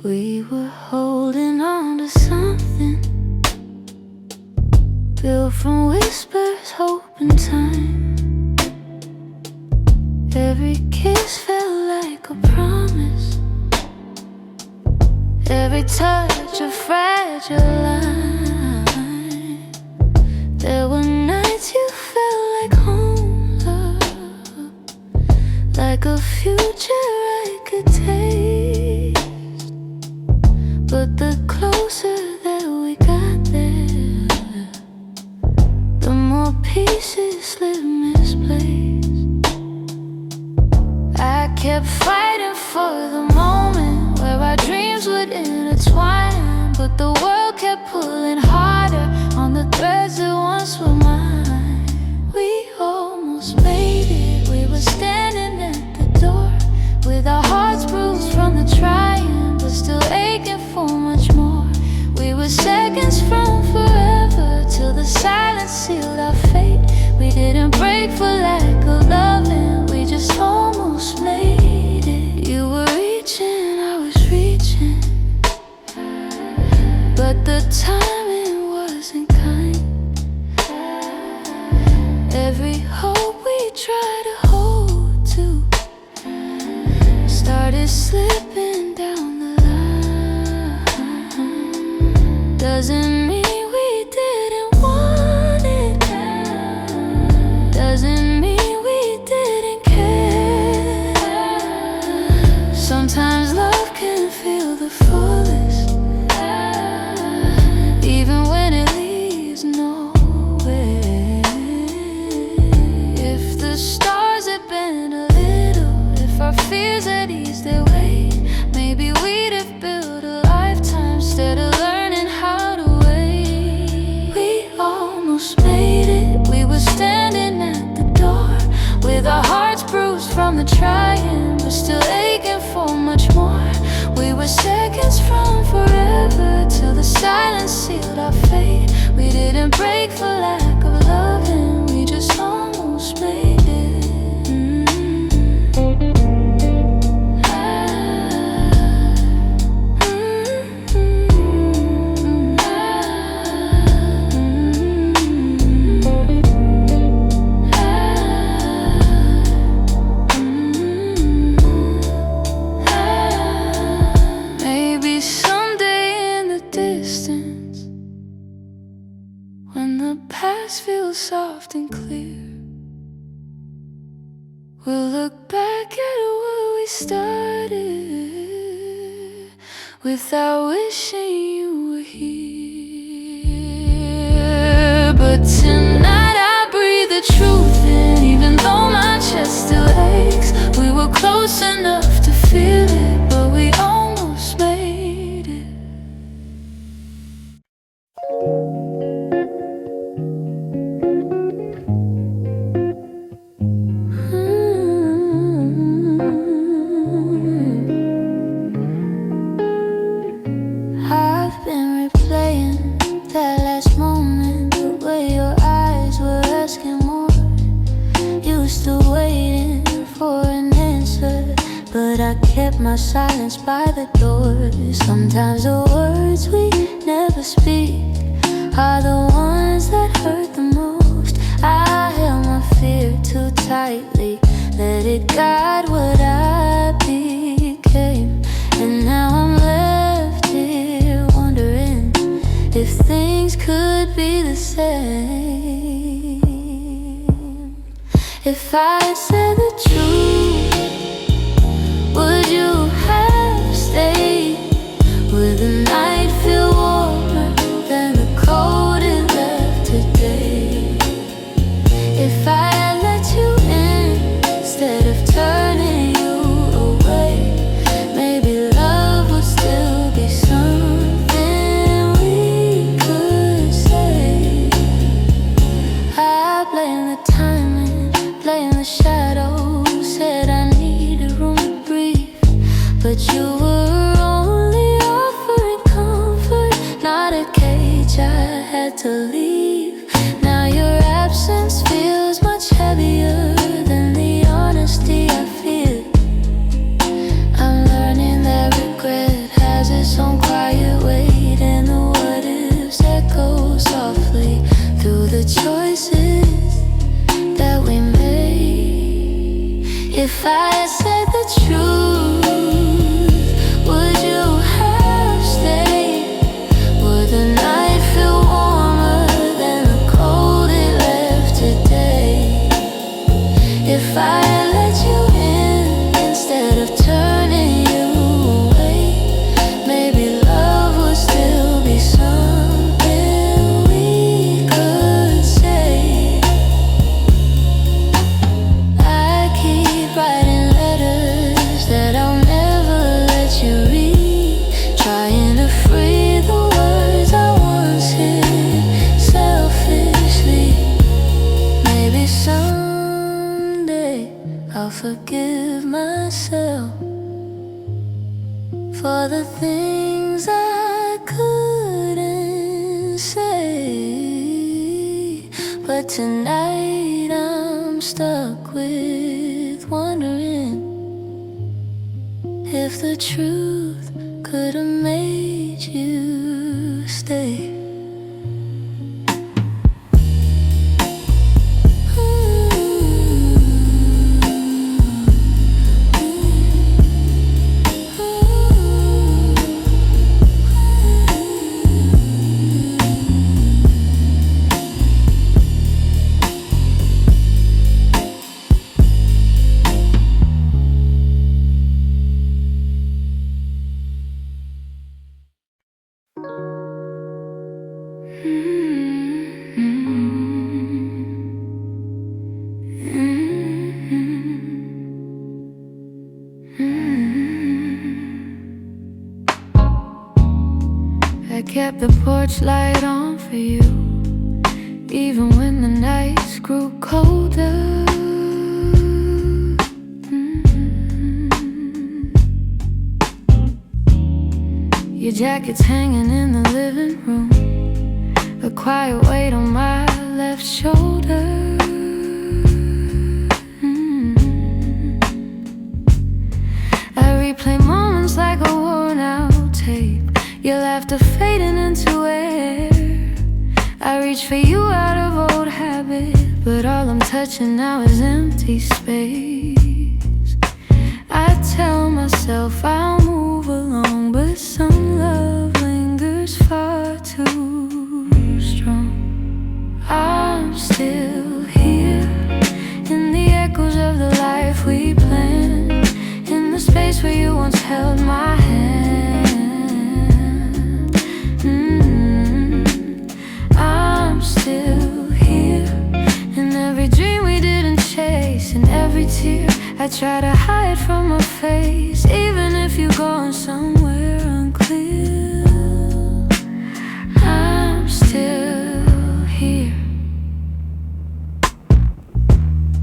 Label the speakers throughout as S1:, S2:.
S1: We were holding on to something built from whispers, hope, and time. Every kiss felt like a promise, every touch a fragile line. There were nights you felt like home, love, like a future I could taste. But the closer that we got there, the more pieces slipped misplaced. I kept fighting for the moment where our dreams would intertwine, but the world kept pulling harder on the threads that once were mine. We almost made it. We were standing at the door with our hearts bruised from the trying, but still aching for much more. We were seconds from forever till the silence sealed our fate. We didn't break for lack of loving, we just almost made it. You were reaching, I was reaching, but the timing wasn't kind. Every hope we tried to hold to started slipping down the line. Doesn't mean we didn't want it, doesn't mean we didn't care. Sometimes love can feel the fullest, even when it leaves nowhere. If the stars had been a little, if our fears had eased their weight, maybe we'd have built a lifetime instead of learning how to wait. We almost made it. We were standing at the door with our hearts bruised from the trying, but still aching for much more. We were seconds from forever till the silence sealed our fate. We didn't break for lack of loving, we just almost made it. Maybe someday in the distance, when the past feels soft and clear, we'll look back at where we started without wishing you were here. But tonight I breathe the truth in, even though my chest still aches. We were close enough to feel it, but we almost made it. I've been replaying that last moment, the way your eyes were asking more. You were still waiting for an answer, but I kept my silence by the door. Sometimes the words we never speak are the ones that hurt the most. I held my fear too tightly, let it guide what I became. And now I'm left here wondering if things could be the same. If I had said the truth, would you have stayed? Would the night feel warmer than the cold it left today? If I had let you in instead of turning you away, maybe love would still be something we could say. I blame the timing, blame the shadows, said I needed room to breathe, but you were only offering comfort, not a cage I had to leave. Now your absence feels much heavier than the honesty I feel. I'm learning that regret has the truth, would you have stayed? Would the night feel warmer than the cold it left today? If I let you in instead of turning you away, maybe love would still be something we could say. I keep writing letters that I'll never let you read, trying to free the words I once hid selfishly. Maybe someday I'll forgive myself for the things I couldn't say. But tonight I'm stuck with wondering if the truth could have made you stay. I kept the porch light on for you, even when the nights grew colder. Your jacket's hanging in the living room, a quiet weight on my left shoulder. I replay moments like a worn out tape, your laughter fading into air. I reach for you out of old habit, but all I'm touching now is empty space. I tell myself I'll move along, but some love lingers far too strong. I'm still here in the echoes of the life we planned, in the space where you once held my hand. I'm still here in every dream we didn't chase, in every tear I try to hide from my face, even if you're going somewhere unclear. I'm still here.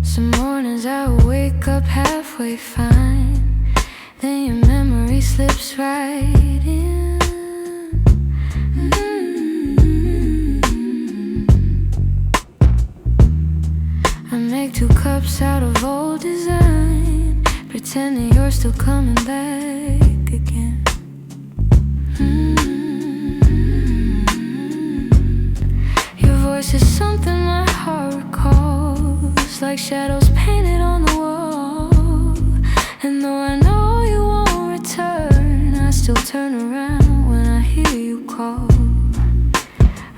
S1: Some mornings I wake up halfway fine, then your memory slips right in. I make 2 cups out of old design, pretending you're still coming back again. Your voice is something my heart recalls, like shadows painted on the wall. And though I know you won't return, I still turn around when I hear you call.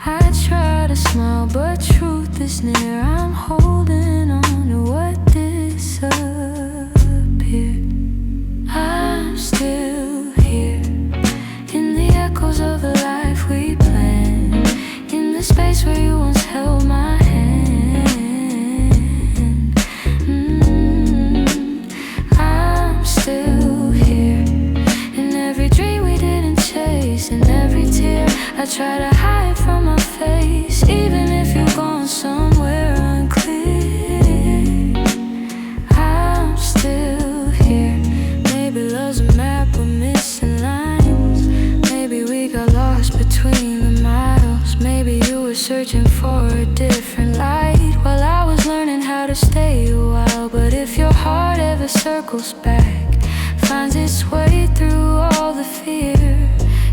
S1: I try to smile, but truth is near. I'm holding on to what disappeared. I'm still here in the echoes of the life we planned, in the space where you once held my hand. I'm still here in every dream we didn't chase, in every tear I try to hide from my face, even if you're gone somewhere unclear. I'm still here. Maybe love's a map with missing lines, maybe we got lost between the miles, maybe you were searching for a different light while I was learning how to stay a while. But if your heart ever circles back, finds its way through all the fear,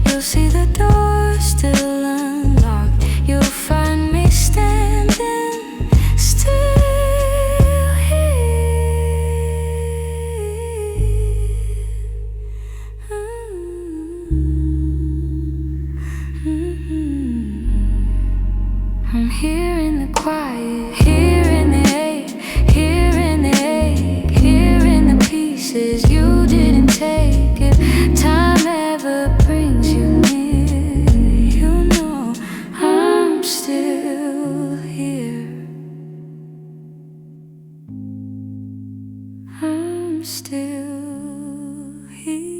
S1: you'll see the door still unlocked. You'll find me standing still here. you didn't take it. Time never brings you near. You know I'm still here. I'm still here.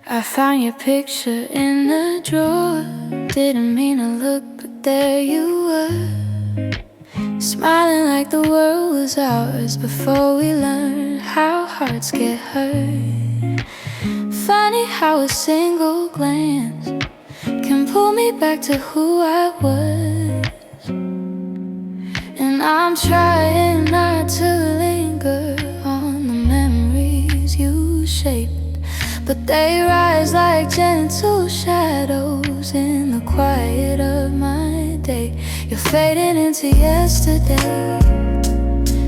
S1: I found your picture in the drawer. Didn't mean to look, but there you were, smiling like the world was ours before we learned how hearts get hurt. Funny how a single glance can pull me back to who I was. And I'm trying not to linger on the memories you shaped, but they rise like gentle shadows in the quiet of my day. You're fading into yesterday,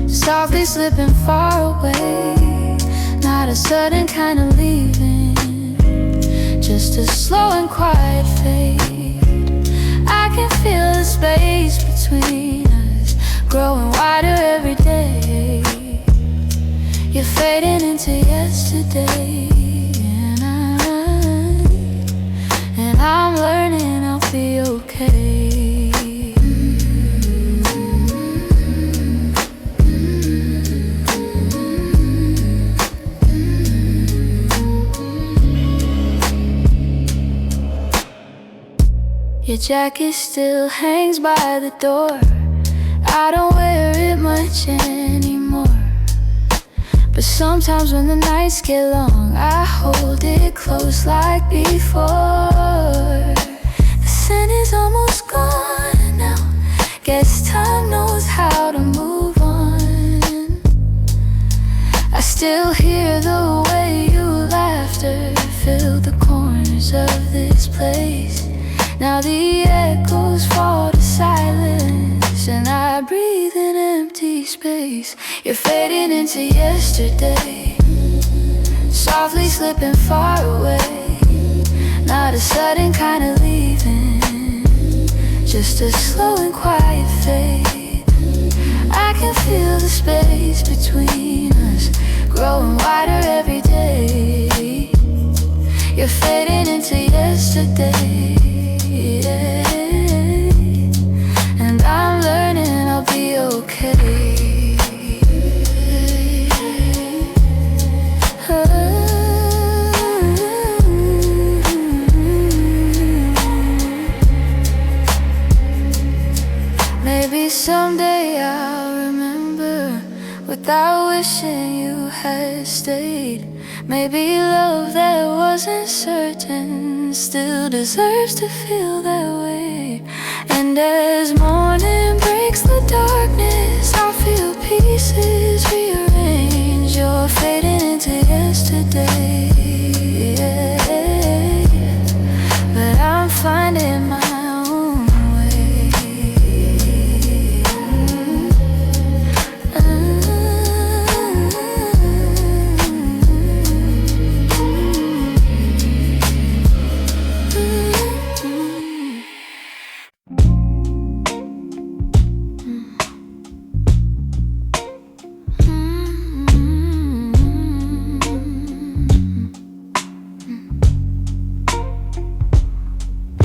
S1: softly slipping far away. Not a sudden kind of leaving, just a slow and quiet fade. I can feel the space between us growing wider every day. You're fading into yesterday. I'm learning I'll be okay. Your jacket still hangs by the door. I don't wear it much anymore, but sometimes when the nights get long, I hold it close like before. The scent is almost gone now. Guess time knows how to move on. I still hear the way your laughter filled the corners of this place. Now the echoes fall to silence, and I breathe in empty space. You're fading into yesterday, softly slipping far away. Not a sudden kind of leaving, just a slow and quiet fade. I can feel the space between us growing wider every day. You're fading into yesterday, and I'm learning I'll be okay. Maybe someday I'll remember without wishing you had stayed. Maybe love that wasn't certain still deserves to feel that way. And as morning breaks the darkness, I'll feel pieces rearrange. You're fading into yesterday, but I'm finding my own way.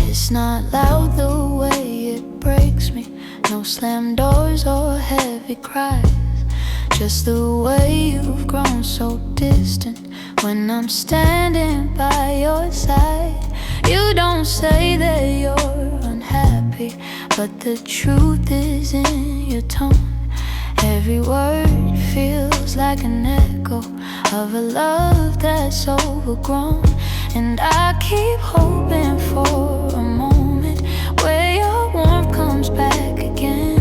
S1: It's not loud the way it breaks me, no slam doors or heavy cries, just the way you've grown so distant when I'm standing by your side. You don't say that you're unhappy, but the truth is in your tone. Every word feels like an echo of a love that's overgrown. And I keep hoping for a moment where your warmth comes back again,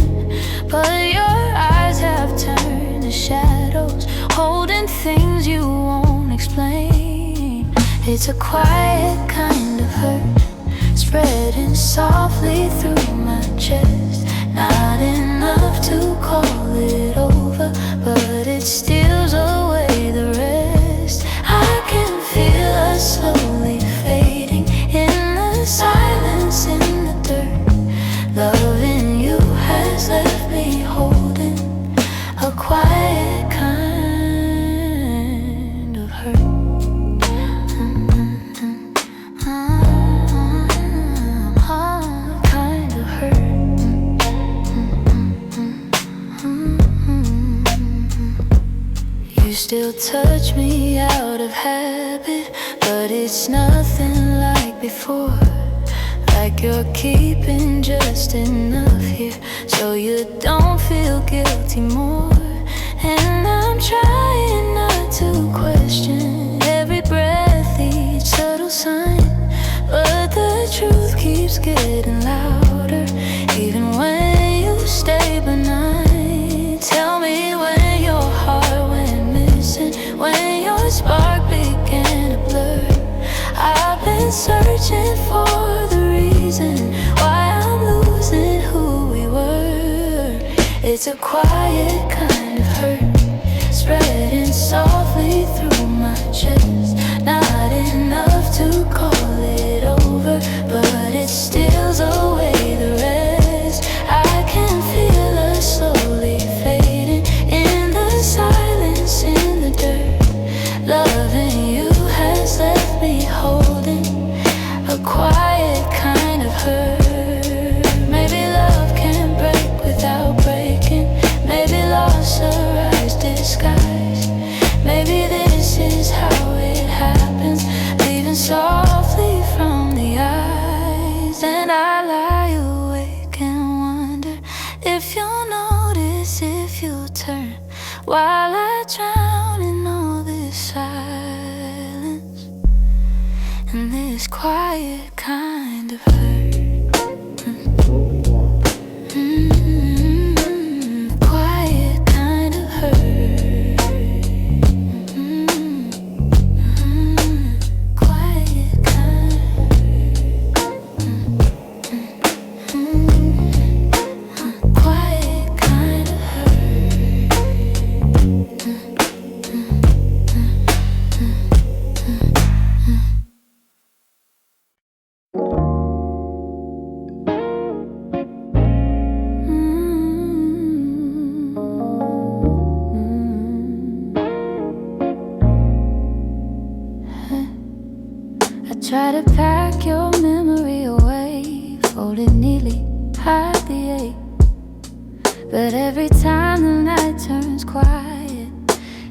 S1: but your eyes have turned to shadows, holding things you won't explain. It's a quiet kind of hurt, spreading softly through my chest. Not enough to call it over, but it steals away the rest. I can feel us slowly fading in the silence, in the dirt. Loving you has left me holding a quiet kind of hurt. Kind of hurt. You still touch me out of habit, but it's nothing like before. Like you're keeping just enough here so you don't feel guilty more. And I'm trying not to question every breath, each subtle sign, but the truth keeps getting louder, even when you stay benign. Tell me when your heart went missing, when your spark began to blur. I've been searching for the reason why I'm losing who we were. It's a quiet kind of hurt, spreading softly through my chest. Not enough to call it over, but it steals away the rest. I can feel us slowly fading in the silence, in the dirt. Loving you has left me holding a quiet kind of hurt. Maybe love can break without breaking. Maybe loss arrives disguised. Maybe this is how it happens, leaving softly from the eyes. And I lie awake and wonder if you'll notice, if you'll turn, while I drown in all this silence and this quiet kind of hurt. Quiet kind of hurt. Quiet kind of hurt. Quiet kind of try to pack your memory away, fold it neatly, hide the ache. But every time the night turns quiet,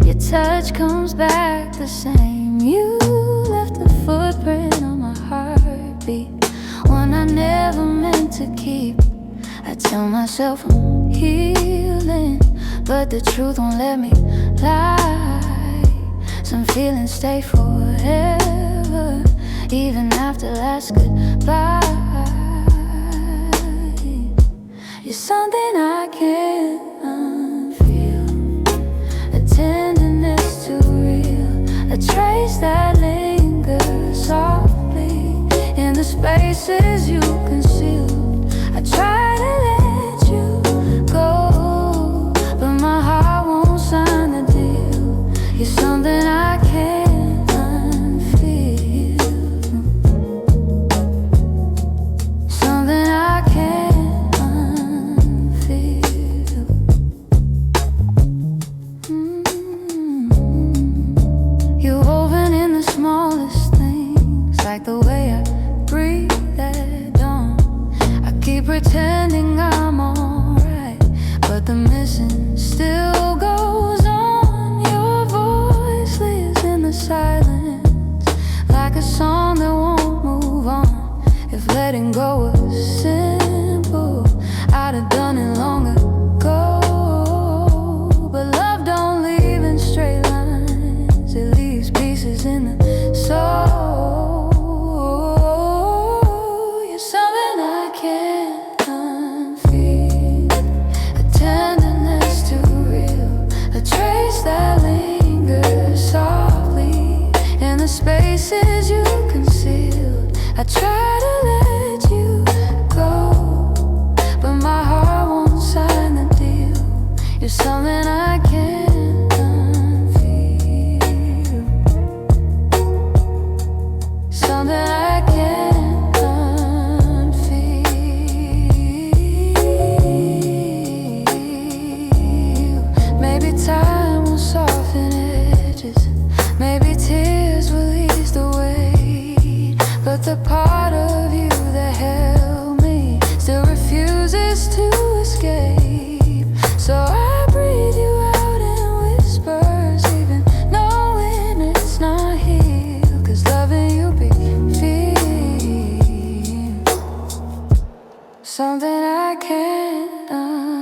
S1: your touch comes back the same. You left a footprint on my heartbeat, one I never meant to keep. I tell myself I'm healing, but the truth won't let me lie. Some feelings stay forever, even after last goodbye. You're something I can't unfeel, a tenderness too real, a trace that lingers softly in the spaces you concealed. I try to let you go, but my heart won't sign the deal. You're something I can't like the way I breathe at dawn. I keep pretending I'm alright, but the missing still goes on. Your voice lives in the silence, like a song that won't move on. If letting go was simple, I'd have done it long ago. But love don't leave in straight lines, it leaves pieces in the soul. Spaces you concealed, I try to let you go. You're something I can't unfeel, something I can't unfeel. Maybe time will soften edges, maybe tears will ease the weight, but the part of you that held me still refuses to escape. So I breathe you out in whispers, even knowing it's not here. 'Cause loving you be feel something I can't unfeel.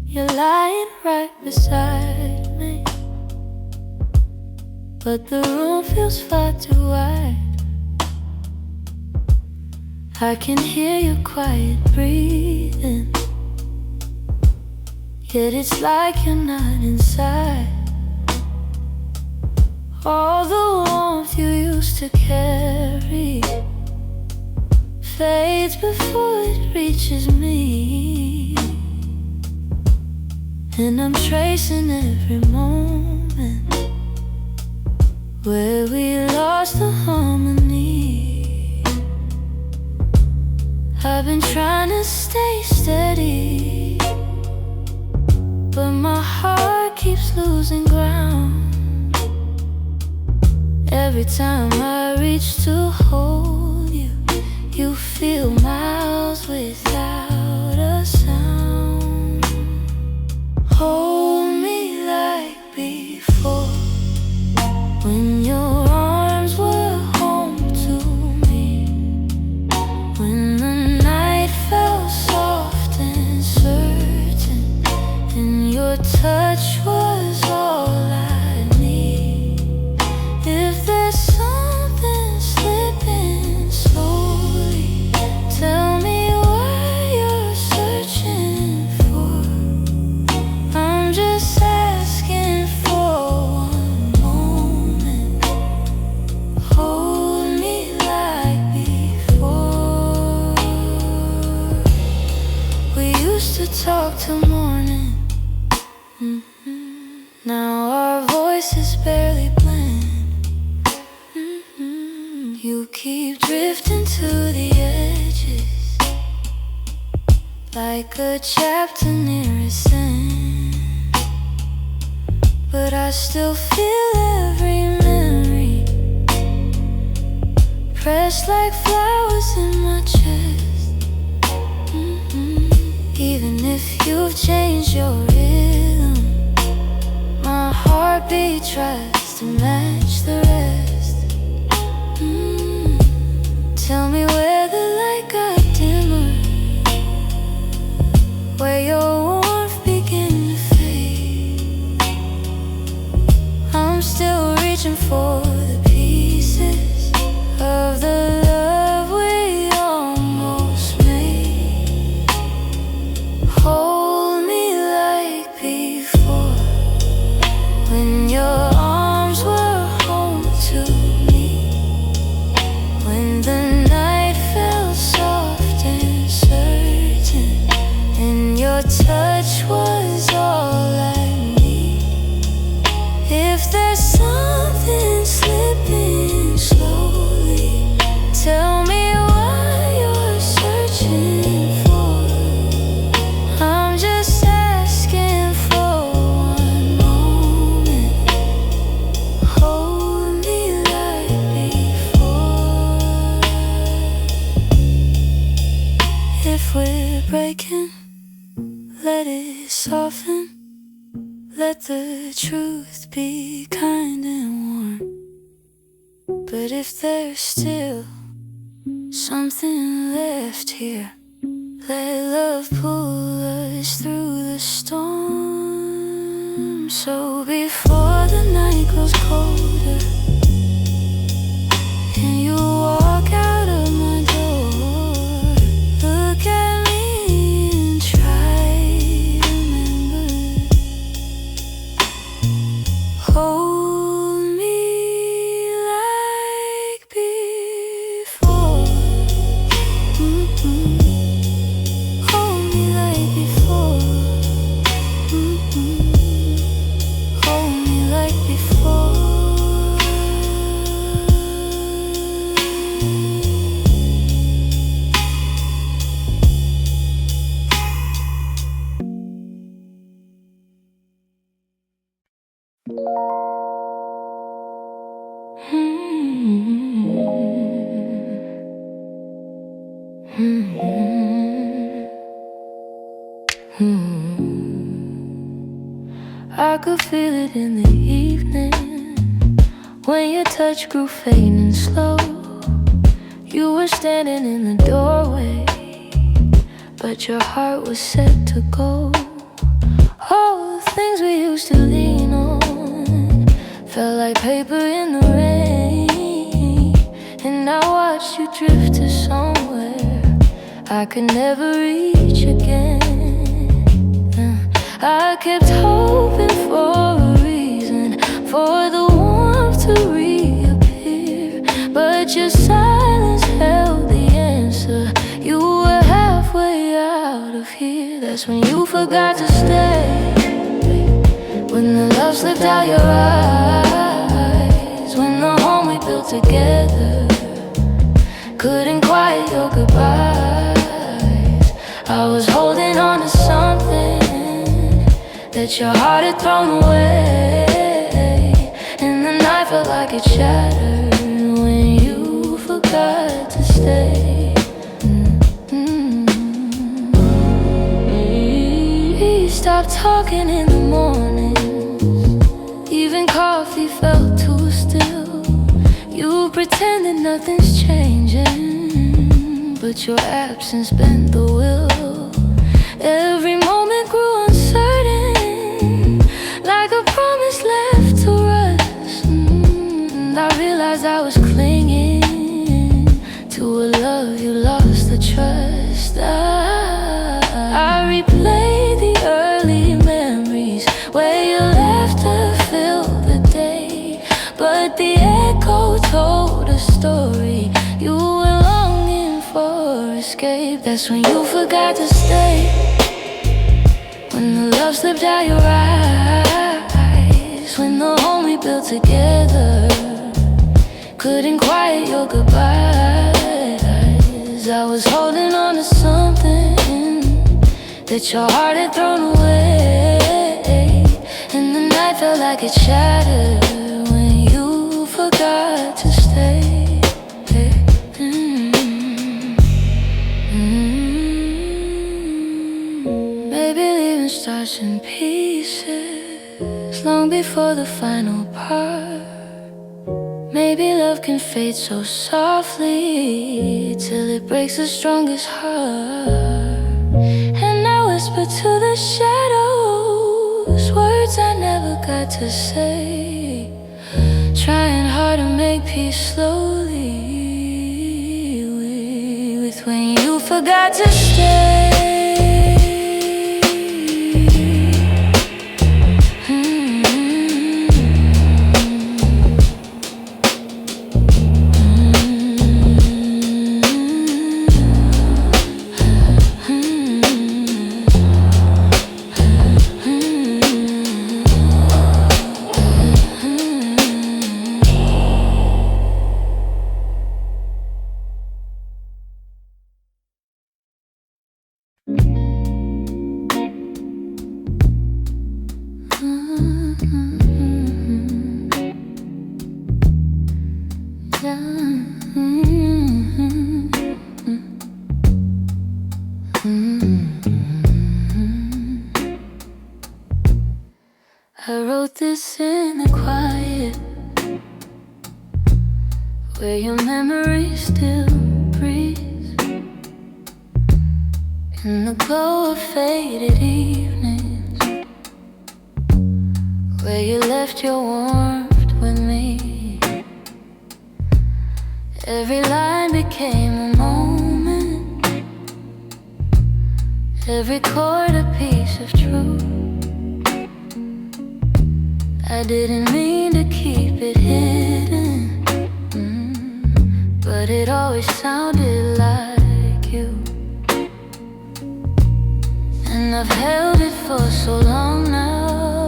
S1: You're lying right beside me, but the room feels far too wide. I can hear your quiet breathing, yet it's like you're not inside. All the warmth you used to carry fades before it reaches me, and I'm tracing every moment where we lost the harmony. I've been trying to stay steady, but my heart keeps losing ground. Every time I reach to hold you, you feel miles without a sound. Hold me like before, when your arms were home to me, when the night felt soft and certain, and your touch was all I need. If there's something slipping slowly, tell me what you're searching for. I'm just asking for one moment. Hold me like before. We used to talk till morning. Now our voices barely blend. You keep drifting to the edges, like a chapter near its end. But I still feel every memory pressed like flowers in my chest. Even if you've changed your rhythm, my heartbeat tries to match the rest. Tell me where the light got dimmer, where your warmth began to fade. I'm still reaching for the pieces of the love we almost made. Hold me like before, when your arms were home to me, when the night felt soft and certain, and your touch was all I need. If there's something slipping slowly, tell me what you're searching for. I'm just asking for one moment. Hold me like before. If we're breaking, let it soften. Let the truth be kind and warm. But if there's still Something left here. Let love pull us through the storm. So before the night grows colder and you walk out of my door, look at me and try to remember. Hold me like before. Hold me like before. Hold me like before. I could feel it in the evening when your touch grew faint and slow. You were standing in the doorway, but your heart was set to go. All the things we used to lean on felt like paper in the rain, and I watched you drift to somewhere I could never reach again. I kept hoping for a reason for the warmth to reappear, but your silence held the answer. You were halfway out of here. That's when you forgot to stay, when the love slipped out your eyes, when the home we built together couldn't quiet your goodbyes. I was holding on to something that your heart had thrown away, and the night felt like it shattered when you forgot to stay. We stopped talking in the morning, even coffee felt too still. You pretended nothing's changing, but your absence bent the will. Every moment grew uncertain, like a promise left to rust. And I realized I was clinging to a love you lost the trust. I replayed the early memories where your laughter filled the day, but the echo told a story. You were longing for escape. That's when you forgot to stay, when the love slipped out your eyes, when the home we built together couldn't quiet your goodbyes. I was holding on to something that your heart had thrown away, and the night felt like it shattered when you forgot to stay. Maybe leaving starts in pieces long before the final part. Maybe love can fade so softly till it breaks the strongest heart. And I whisper to the shadows words I never got to say, trying hard to make peace slowly with when you forgot to stay. I wrote this in the quiet, where your memory still breathes. In the glow of faded evenings, where you left your warmth with me, every line became a moment, every chord a piece of truth. I didn't mean to keep it hidden, but it always sounded like you. And I've held it for so long now,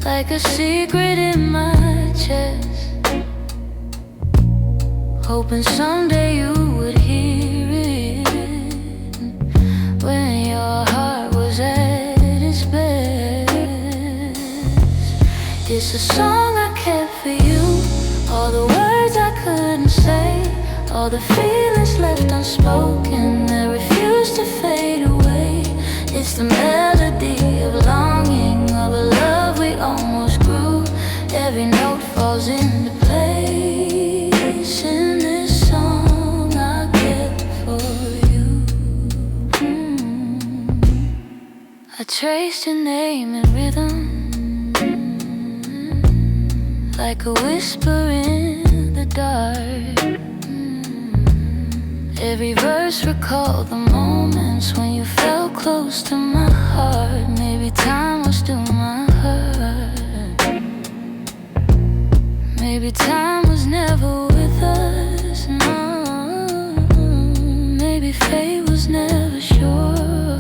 S1: like a secret in my chest, hoping someday you would hear it when your heart was at its best. It's a song I kept for you, all the words I couldn't say, all the feelings left unspoken that refuse to fade away. It's the melody of longing, of a love we almost grew. Every note falls into place in this song I kept for you. I traced your name in rhythm, like a whisper in the dark. Every verse recalled the moments when you felt close to my heart. Maybe time was still my heart. Maybe time was never with us, no. Maybe fate was never sure.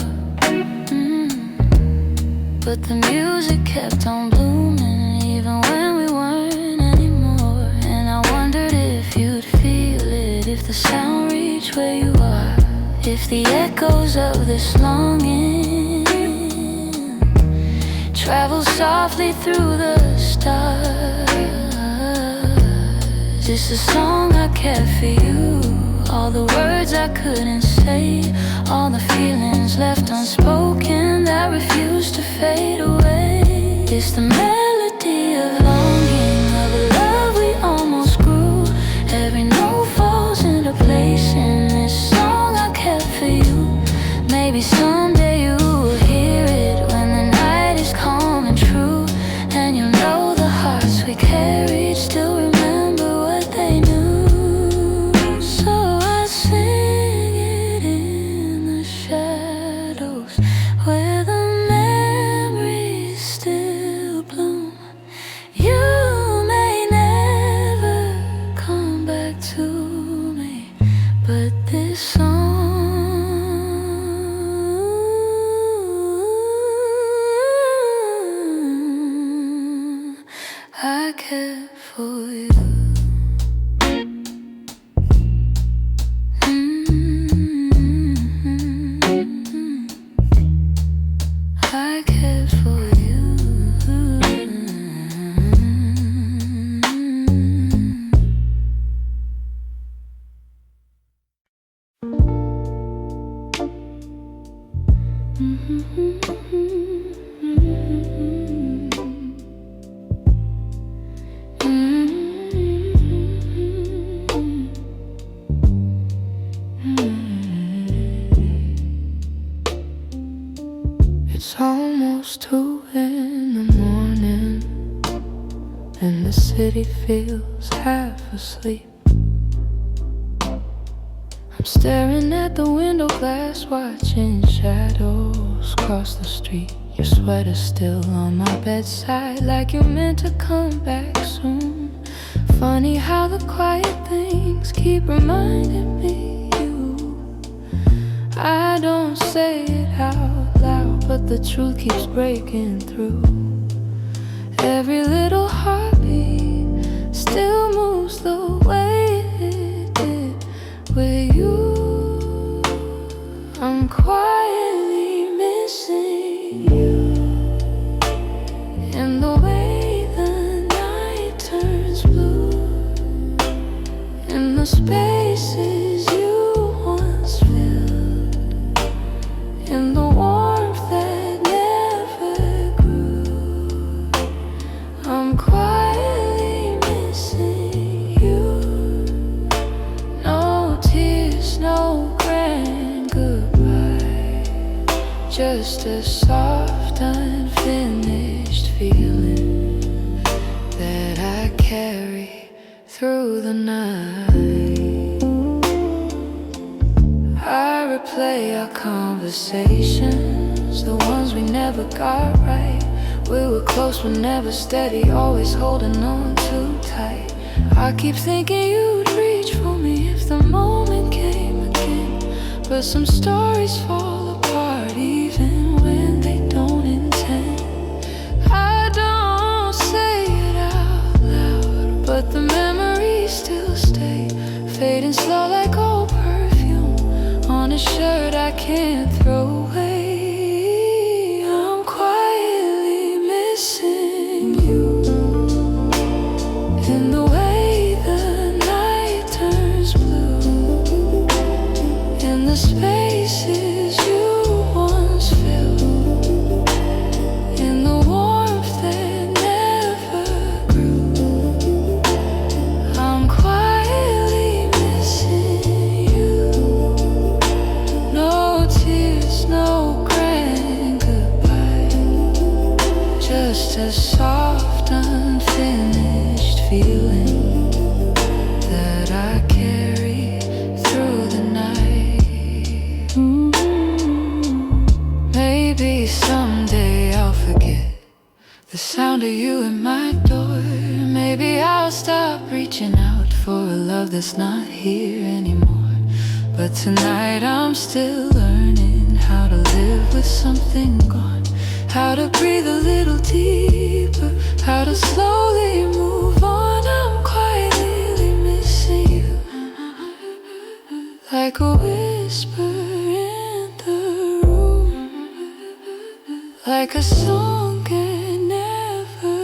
S1: But the music kept on blooming, even when we weren't anymore. And I wondered if you'd feel it, if the sound reached where you are, if the echoes of this longing travel softly through the stars. It's a song I kept for you, all the words I couldn't say, all the feelings left unspoken that refuse to fade away. It's the melody of longing, of a love we almost grew. Every note falls into place in this song I kept for you. Maybe someday you will hear it when the night is calm and true, and you'll know the hearts we carried still remember what they knew. So I sing it in the shadows where the memories still bloom. You may never come back to me, but this song I kept for you. I kept for you. It's almost 2 in the morning, and the city feels half asleep. I'm staring at the window glass, watching shadows cross the street. Your sweater's still on my bedside, like you're meant to come back soon. Funny how the quiet things keep reminding me you. I don't say it out loud, but the truth keeps breaking through. Every little heartbeat still moves the way it did with you. I'm quietly missing you, in the way the night turns blue, in the spaces you once filled, in the warmth that never grew. I'm quietly just a soft, unfinished feeling that I carry through the night. I replay our conversations, the ones we never got right. We were close but never steady, always holding on too tight. I keep thinking you'd reach for me if the moment came again, but some stories fall apart even when they don't intend. I don't say it out loud, but the memories still stay, fading slow like old perfume on a shirt I can't throw away. I'm quietly missing you in the way the night turns blue, in the spaces you once filled, in the warmth that never grew. I'm quietly missing you. No tears, no grand goodbye, just a soft, unfinished feeling that I carry through the night. Maybe someday I'll forget the sound of you at my door. Maybe I'll stop reaching out for a love that's not here anymore. But tonight I'm still learning how to live with something gone, how to breathe a little deeper, how to slowly move on. I'm quietly missing you, like a whisper in the room, like a song that never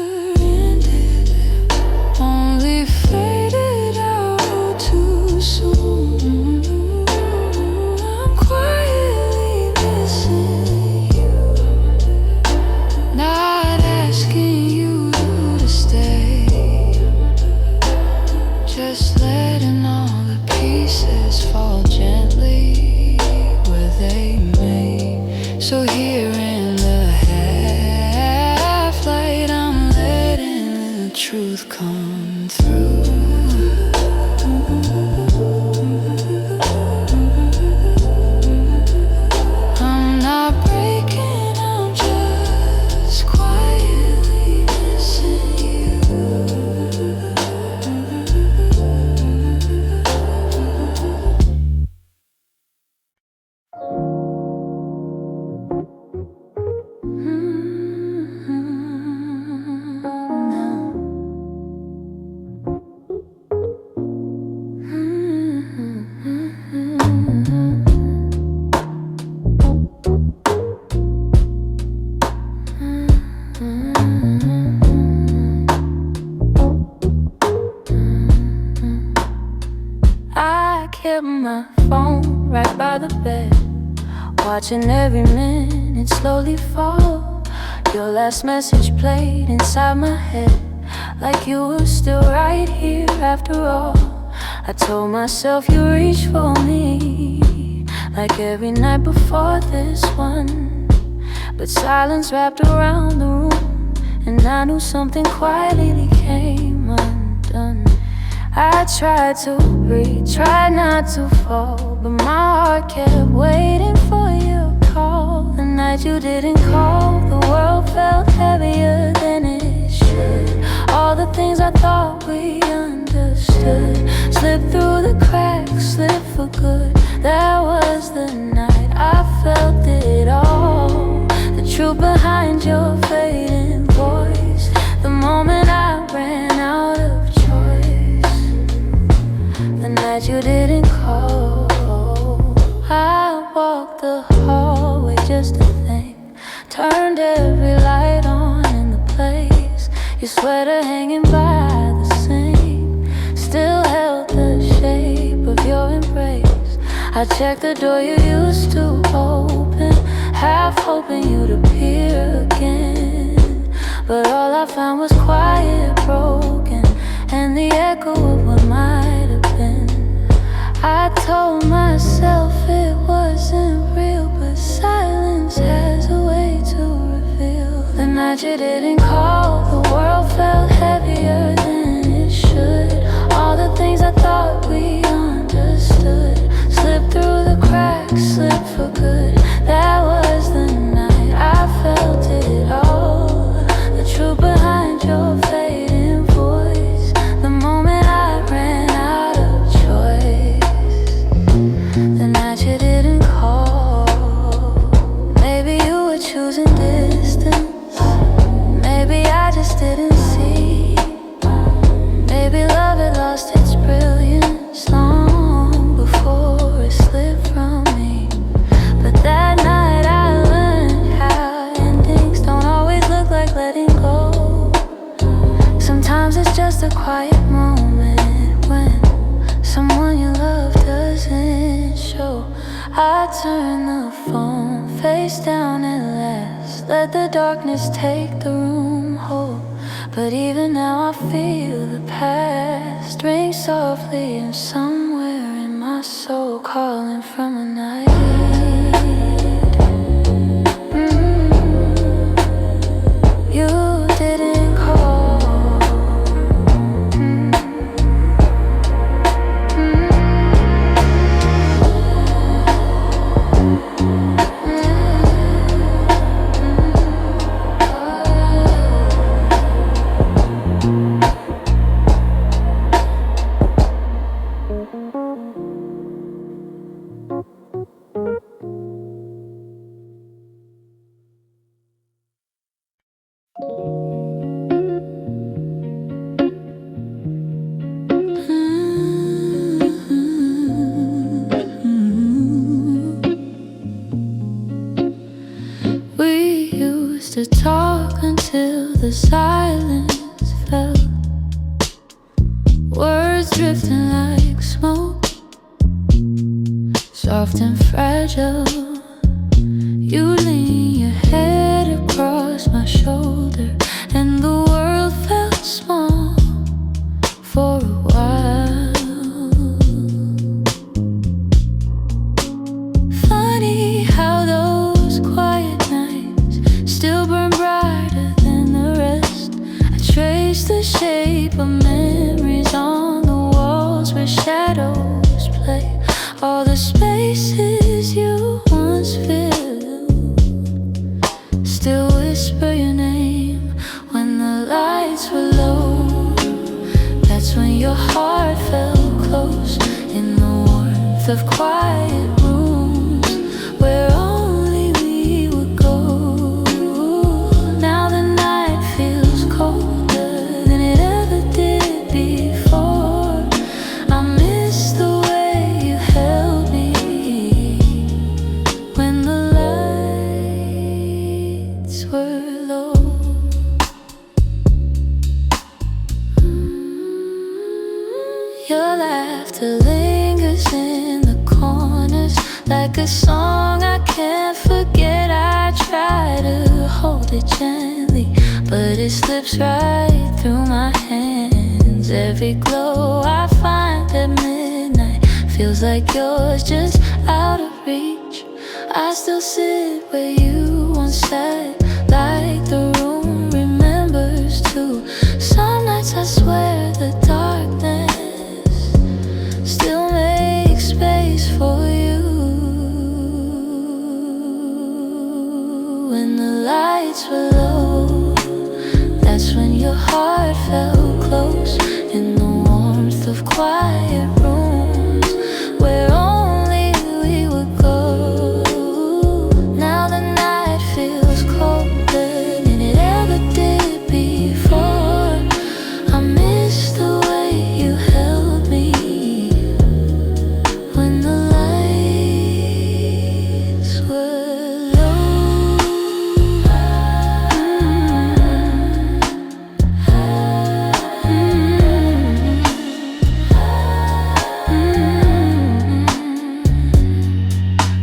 S1: ended, only faded out too soon. I'm quietly missing you, not asking you to stay, just letting all the pieces fall gently where they may. So here in the half light, I'm letting the truth come through. I'm not breaking, I'm just quietly missing you. I kept my phone right by the bed, watching every minute slowly fall. Your last message played inside my head, like you were still right here after all. I told myself you reached for me, like every night before this one. But silence wrapped around the room, and I knew something quietly came undone. I tried to breathe, tried not to fall, but my heart kept waiting for your call. The night you didn't call, the world felt heavier than it should. All the things I thought we understood slipped through the cracks, slipped for good. That was the night I felt it all, the truth behind your fading voice, the moment I ran out of choice, the night you didn't call. I walked the hallway just to think, turned every light on in the place. Your sweater hanging by the sink still held the shape of your embrace. I checked the door you used to open, half hoping you'd appear again. But all I found was quiet, broken, and the echo of what might have been. I told myself it wasn't real, but silence had night you didn't call, the world felt heavier than it should. All the things I thought we understood slipped through the cracks, slipped for good. That was the night I felt it all, the truth behind your fading voice, the moment I ran out of choice. The night you didn't call, maybe you were choosing distance, maybe I just didn't see. Maybe love had lost its brilliance long before it slipped from me. But that night I learned how endings don't always look like letting go. Sometimes it's just a quiet moment when someone you love doesn't show. I turn the phone face down at last, let the darkness take the room whole. But even now I feel the past ring softly, and somewhere in my soul calling from a night. You didn't call. We used to talk until the silence fell, words drifting like smoke, soft and fragile. You lean your head across my shoulder, and the world felt small for a while. Funny how those quiet nights still burn brighter than the rest. I trace the shape of memories on the walls where shadows play, all the spaces you once filled still whisper your name when the lights were low. That's when your heart felt close in the warmth of quiet rooms where only we would go. Now the night feels colder than it ever did before. I miss the way you held me when the lights were low. Your laughter lingers in the corners like a song I can't forget. I try to hold it gently, but it slips right through my hands. Every glow I find at midnight feels like yours, just out of reach. I still sit where you once sat, like the room remembers too. Some nights I swear the darkness still makes space for you. When the lights were low, that's when your heart felt close in the warmth of quiet rooms where only we would go. Now the night feels colder than it ever did before. I miss the way you held me when the lights were low.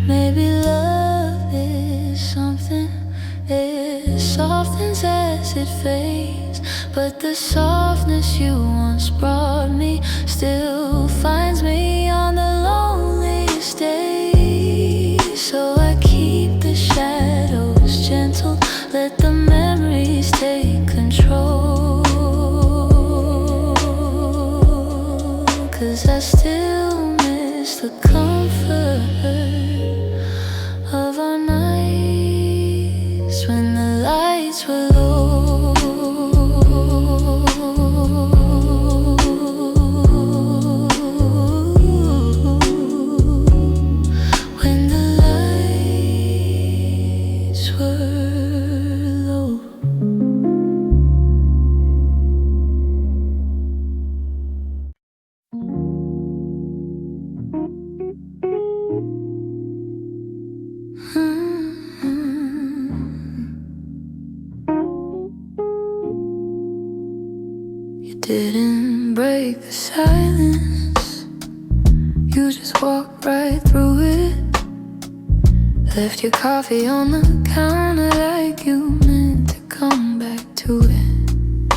S1: Maybe love is something, it softens as it fades, but the softness you once brought me still finds me on the loneliest day. So I keep the shadows gentle, let the memories silence. You just walked right through it. Left your coffee on the counter like you meant to come back to it.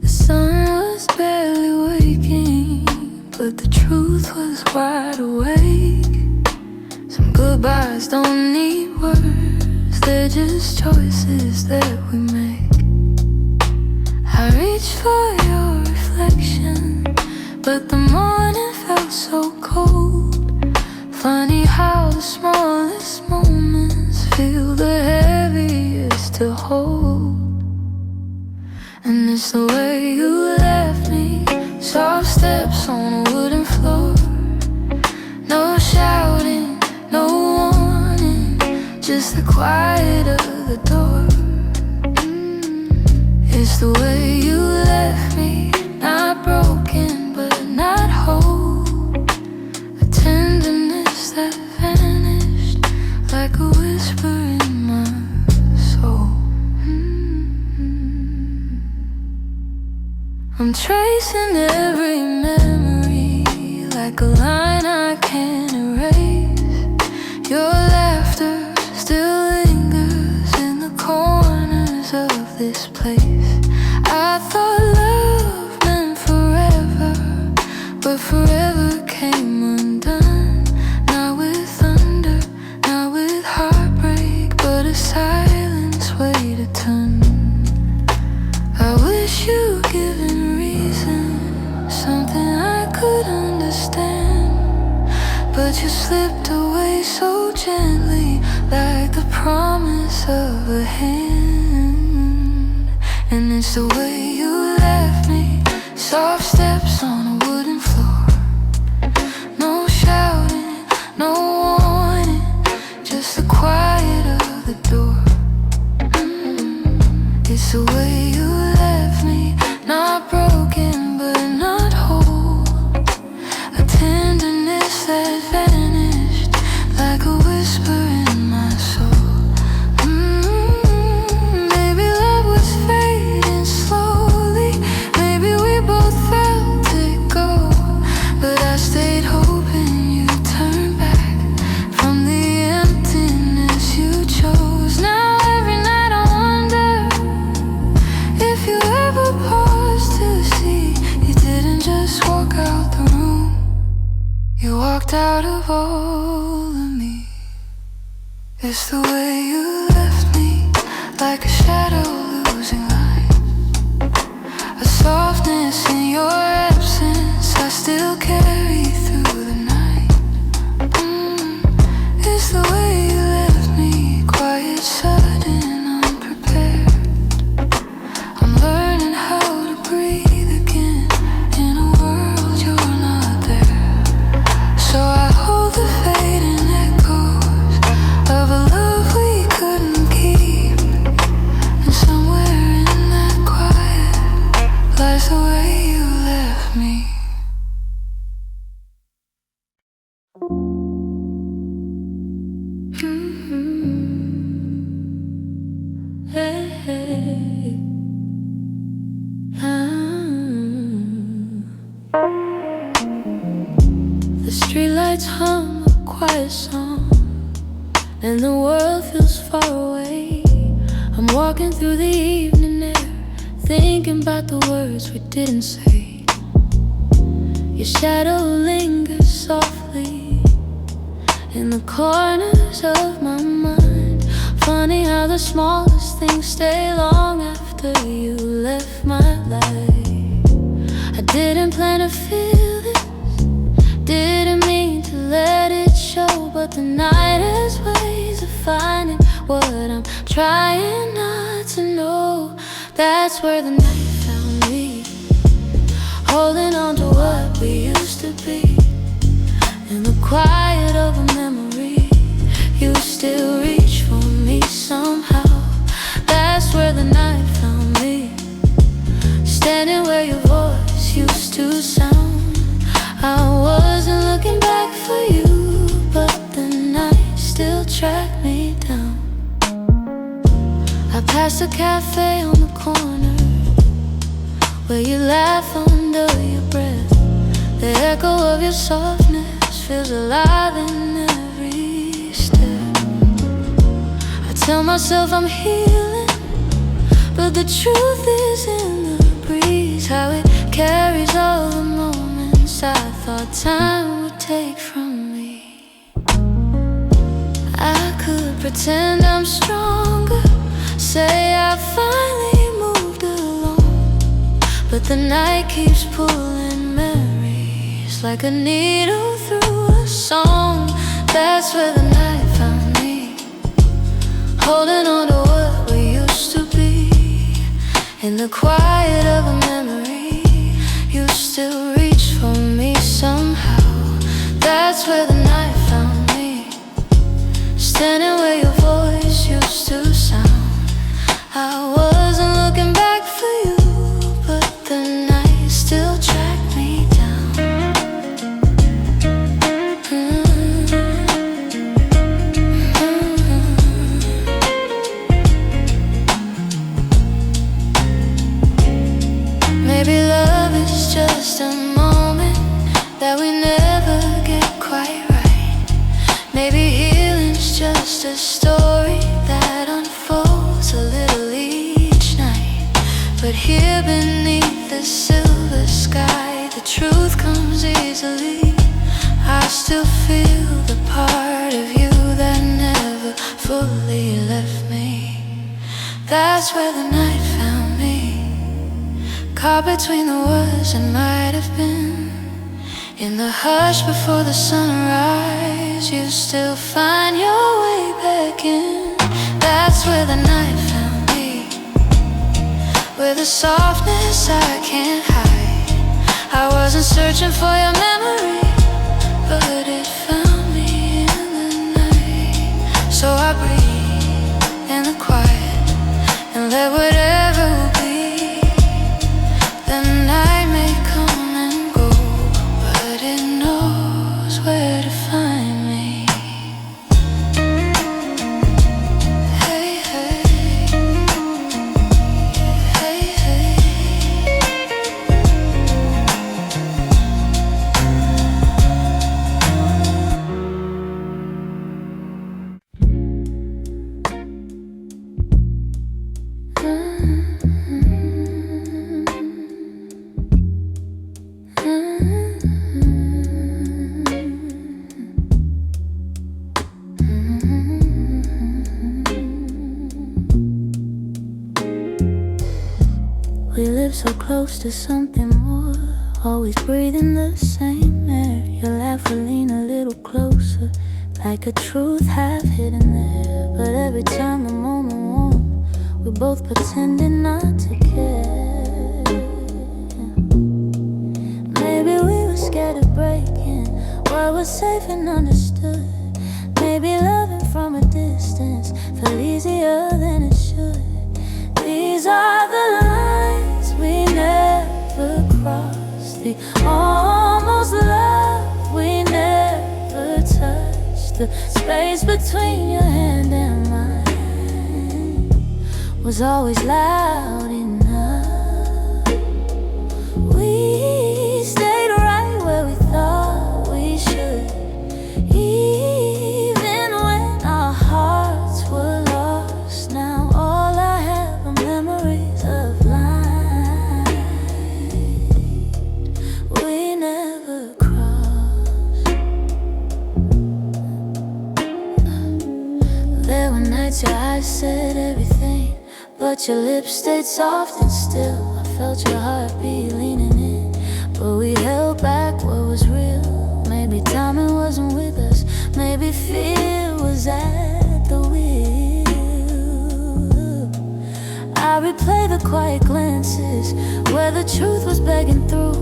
S1: The sun was barely waking, but the truth was wide awake. Some goodbyes don't need words, they're just choices that we make. I reached for your reflection, but the morning felt so cold. Funny how the smallest moments feel the heaviest to hold. And it's the way you left me, soft steps on a wooden floor. No shouting, no warning, just the quiet of the door. It's the way you left me, not broken but not whole. A tenderness that vanished like a whisper in my soul. I'm tracing every memory like a line I can't erase. Your laughter still lingers in the corners of this place. I thought love meant forever, but forever came undone. Not with thunder, not with heartbreak, but a silence way to turn. I wish you'd given reason, something I could understand, but you slipped away so gently, like the promise of a hand. And it's the way you left me, soft steps on a wooden floor. No shouting, no warning, just the quiet of the door. It's the way you left me, not broken but not whole. A tenderness that vanished like a whisper in my soul. Maybe love was fading slowly, maybe we both felt it go, but I stayed hoping you'd turn back from the emptiness you chose. Now every night I wonder if you ever paused to see you didn't just walk out the room, you walked out of all of me. It's the way you left me, like a shadow losing light. A softness in your absence I still carry through the night. It's the way you left me, quiet, sudden, unprepared. I'm learning how to breathe again in a world you're not there. So I hold the fading echoes of a love we couldn't keep. And somewhere in that quiet lies the way you left me. Hey, hey. The streetlights hum a quiet song, and the world feels far away. I'm walking through the evening air, thinking about the words we didn't say. Your shadow lingers softly in the corners of my mind. Funny how the smallest things stay long after you left my life. I didn't plan to feel this, didn't mean to let it show, but the night has ways of finding what I'm trying not to know. That's where the night found me, holding on to what we used to be. In the quiet of a memory, you still reach for me somehow. That's where the night found me, standing where your voice used to sound. I wasn't looking back for you, but the night still tracked me down. I passed a cafe on the corner where you laugh under your breath. The echo of your softness feels alive in every step. I tell myself I'm healing, but the truth is in the breeze, how it carries all the moments I thought time would take from me. I could pretend I'm stronger, say I finally moved along, but the night keeps pulling memories like a needle through a song. That's where the night found me, holding on to what we used to be. In the quiet of a memory, you still reach for me somehow. That's where the night found me, standing where your voice used to sound. I wasn't looking back for you, but the night still tracked me down. Maybe love is just a moment that we never get quite right. Maybe healing's just a story that unfolds a little each night. But here beneath the silver sky, the truth comes easily. I still feel the part of you that never fully left me. That's where the night found me, caught between the words that might have been. In the hush before the sunrise, you still find your way back in. That's where the night found me, with a softness I can't hide. I wasn't searching for your memory, but it found me in the night. So I breathe in the quiet and let whatever will be. The night may come and go, but it knows where to find me. Hey, hey, hey, hey. We live so close to something more, always breathing the same air. Your laugh will lean a little closer, like a truth half hidden there. But every time the moment warm, we're both pretending not to care. Maybe we were scared of breaking what was safe and understood. Maybe loving from a distance felt easier than it should. These are the lines we never crossed, the almost love we never touched. The space between your hand and mine was always loud enough. We stayed right where we thought we should, even when our hearts were lost. Now all I have are memories of lines we never crossed. There were nights your eyes said everything, but your lips stayed soft and still. I felt your heartbeat leaning in, but we held back what was real. Maybe timing wasn't with us, maybe fear was at the wheel. I replay the quiet glances where the truth was begging through.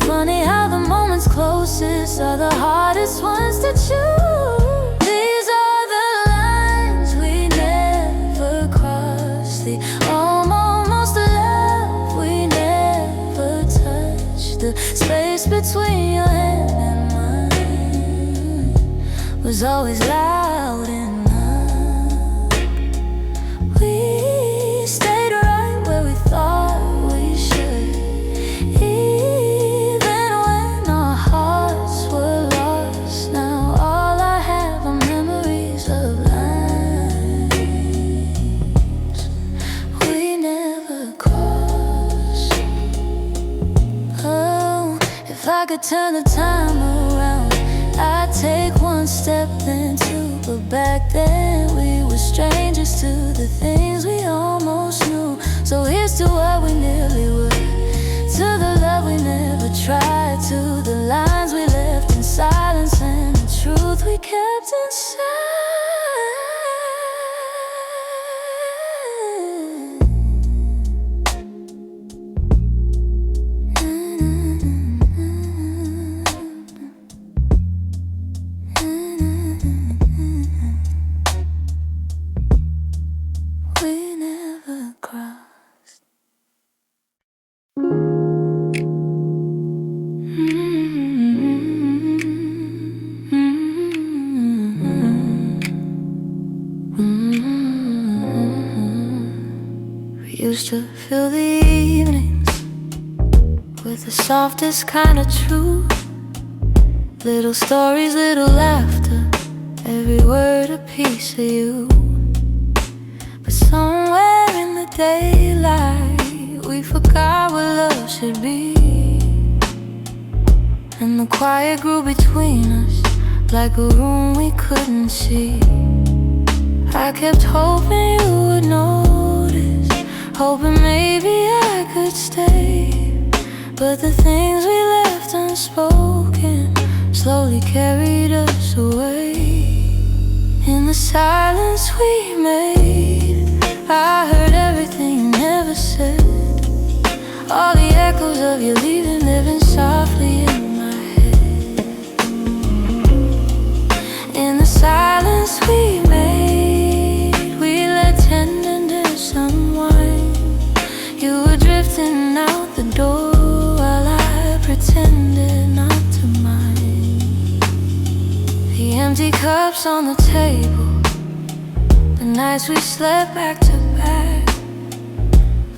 S1: Funny how the moments closest are the hardest ones to choose. These are the lines we never crossed, the almost love we never touched. The space between your hand and mine was always loud enough. We stayed right where we thought we should, even when our turn the time around, I'd take one step then two. But back then we were strangers to the things we almost knew. So here's to what we nearly were, to the love we never tried, to the lines we left in silence and the truth we kept inside. We never crossed. We used to fill the evenings with the softest kind of truth. Little stories, little laughter, every word a piece of you. But somewhere in the daylight, we forgot what love should be. And the quiet grew between us like a room we couldn't see. I kept hoping you would notice, hoping maybe I could stay. But the things we left unspoken slowly carried us away. In the silence we made, I heard everything you never said. All the echoes of you leaving living softly in my head. In the silence we made, we let tenderness unwind. You were drifting out the door while I pretended not to mind. The empty cups on the table, the nights we slept back to back.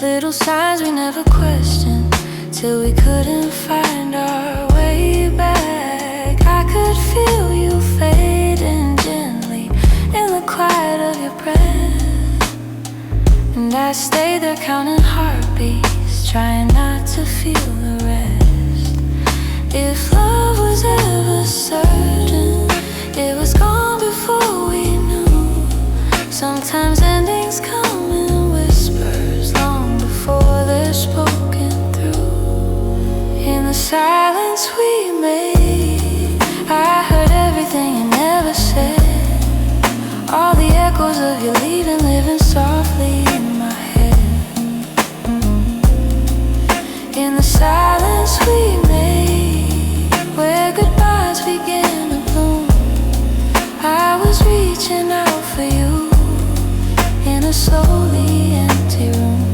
S1: Little signs we never questioned, till we couldn't find our way back. I could feel you fading gently in the quiet of your breath, and I stayed there counting heartbeats, trying not to feel the rest. If love was ever certain, it was gone before we knew. Sometimes endings come in whispers long before they're spoken through. In the silence we made, I heard everything you never said. All the echoes of you leaving living softly in my head. In the silence we made, where goodbyes began to bloom, I was reaching out for you in a slowly empty room.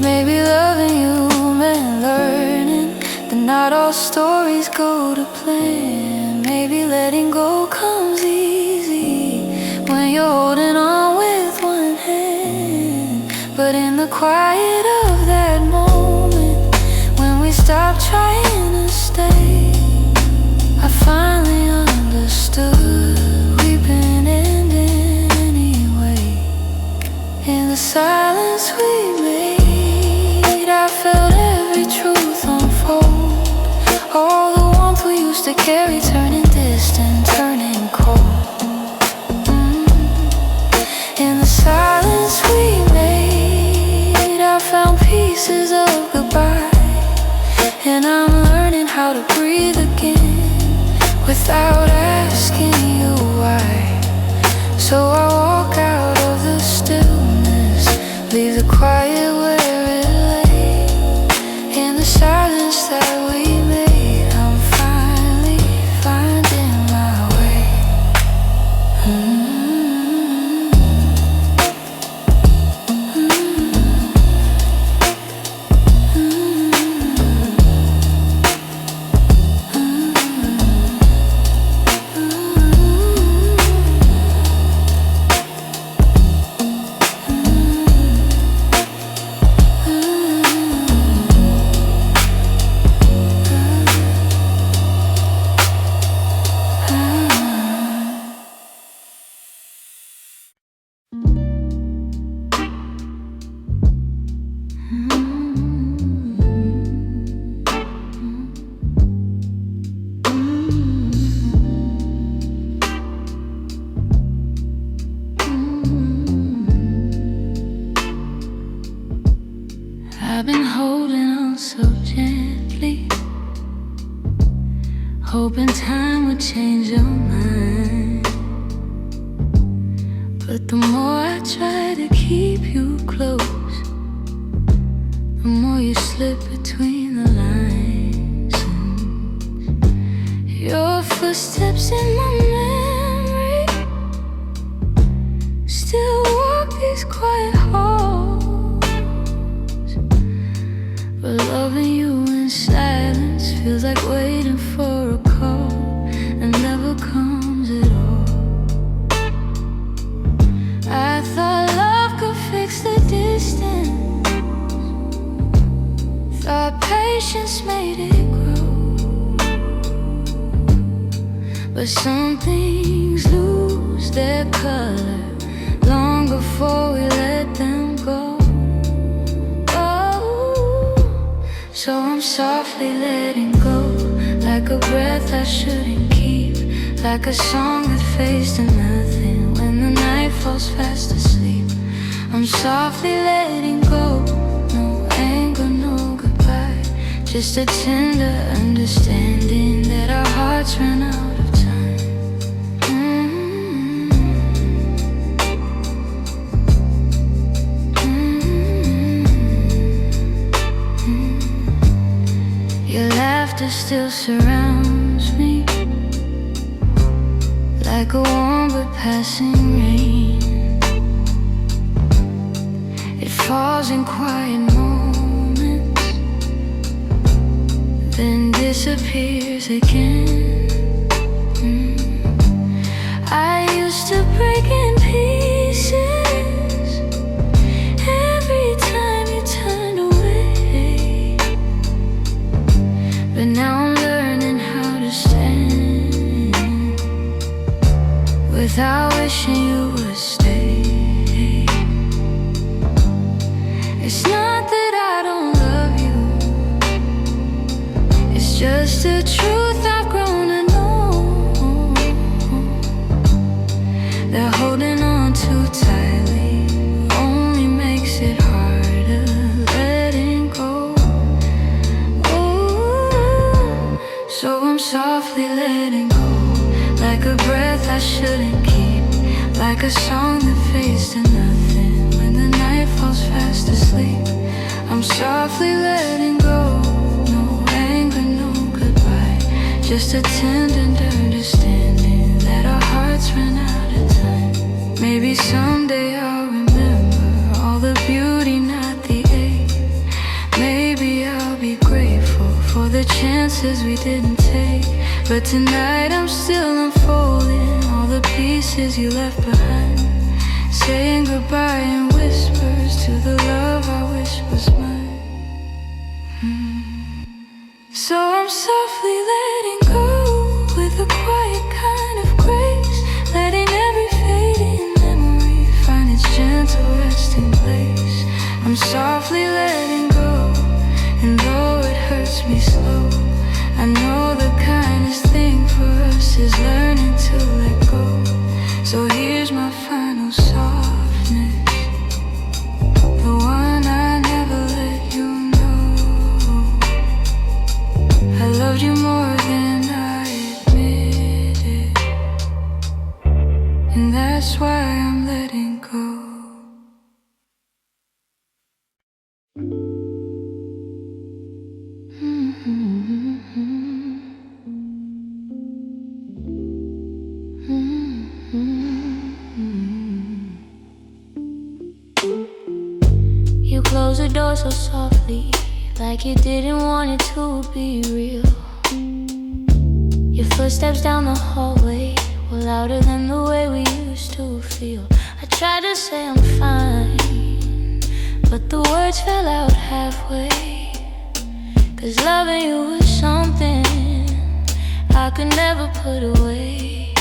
S1: Maybe loving you meant learning that not all stories go to plan. Maybe letting go comes easy when you're holding on with one hand. But in the quiet of that moment, when we stopped trying to stay, I finally understood we've been ending anyway. In the silence we made, I felt every truth unfold. All the warmth we used to carry turning distant, turning cold. In the silence we made, I found pieces of goodbye, and I'm learning how to breathe again without asking you why. So I walk out of the stillness, leave the quiet where it lay. In the silence that we made, I'm finally finding my way. The more I try to keep you close, the more you slip between the lines. Your footsteps in my memory still walk these quiet halls. But loving you in silence feels like waiting for a call that never comes at all. I thought love could fix the distance, thought patience made it grow. But some things lose their color long before we let them go. So I'm softly letting go, like a breath I shouldn't keep, like a song that fades to nothing when the night falls fast asleep. I'm softly letting go, no anger, no goodbye, just a tender understanding that our hearts ran out of time. Your laughter still surrounds me, like a warm but passing rain. It falls in quiet moments, then disappears again. I used to break in pieces every time you turned away, but now I'm learning how to stand without wishing you would stay. It's not that I don't love you, it's just the truth I've grown to know, that holding on too tightly only makes it harder letting go. So I'm softly letting go, like a breath I shouldn't keep, like a song that fades to nothing when the night falls fast asleep. I'm softly letting go, no anger, no goodbye, just a tender understanding that our hearts ran out of time. Maybe someday I'll remember all the beauty, not the ache. Maybe I'll be grateful for the chances we didn't take. But tonight I'm still unfolding all the pieces you left behind, saying goodbye in whispers to the love I wish was mine. So I'm softly letting go with a quiet kind of grace, letting every fading memory find its gentle resting place. I'm softly letting go, and though it hurts me slow, I know the kindest thing for us is learning to let go. So here's my final softness, the one I never let you know. I loved you more than I admitted, and that's why I'm letting go. You closed the door so softly, like you didn't want it to be real. Your footsteps down the hallway were louder than the way we used to feel. I tried to say I'm fine, but the words fell out halfway. 'Cause loving you was something I could never put away.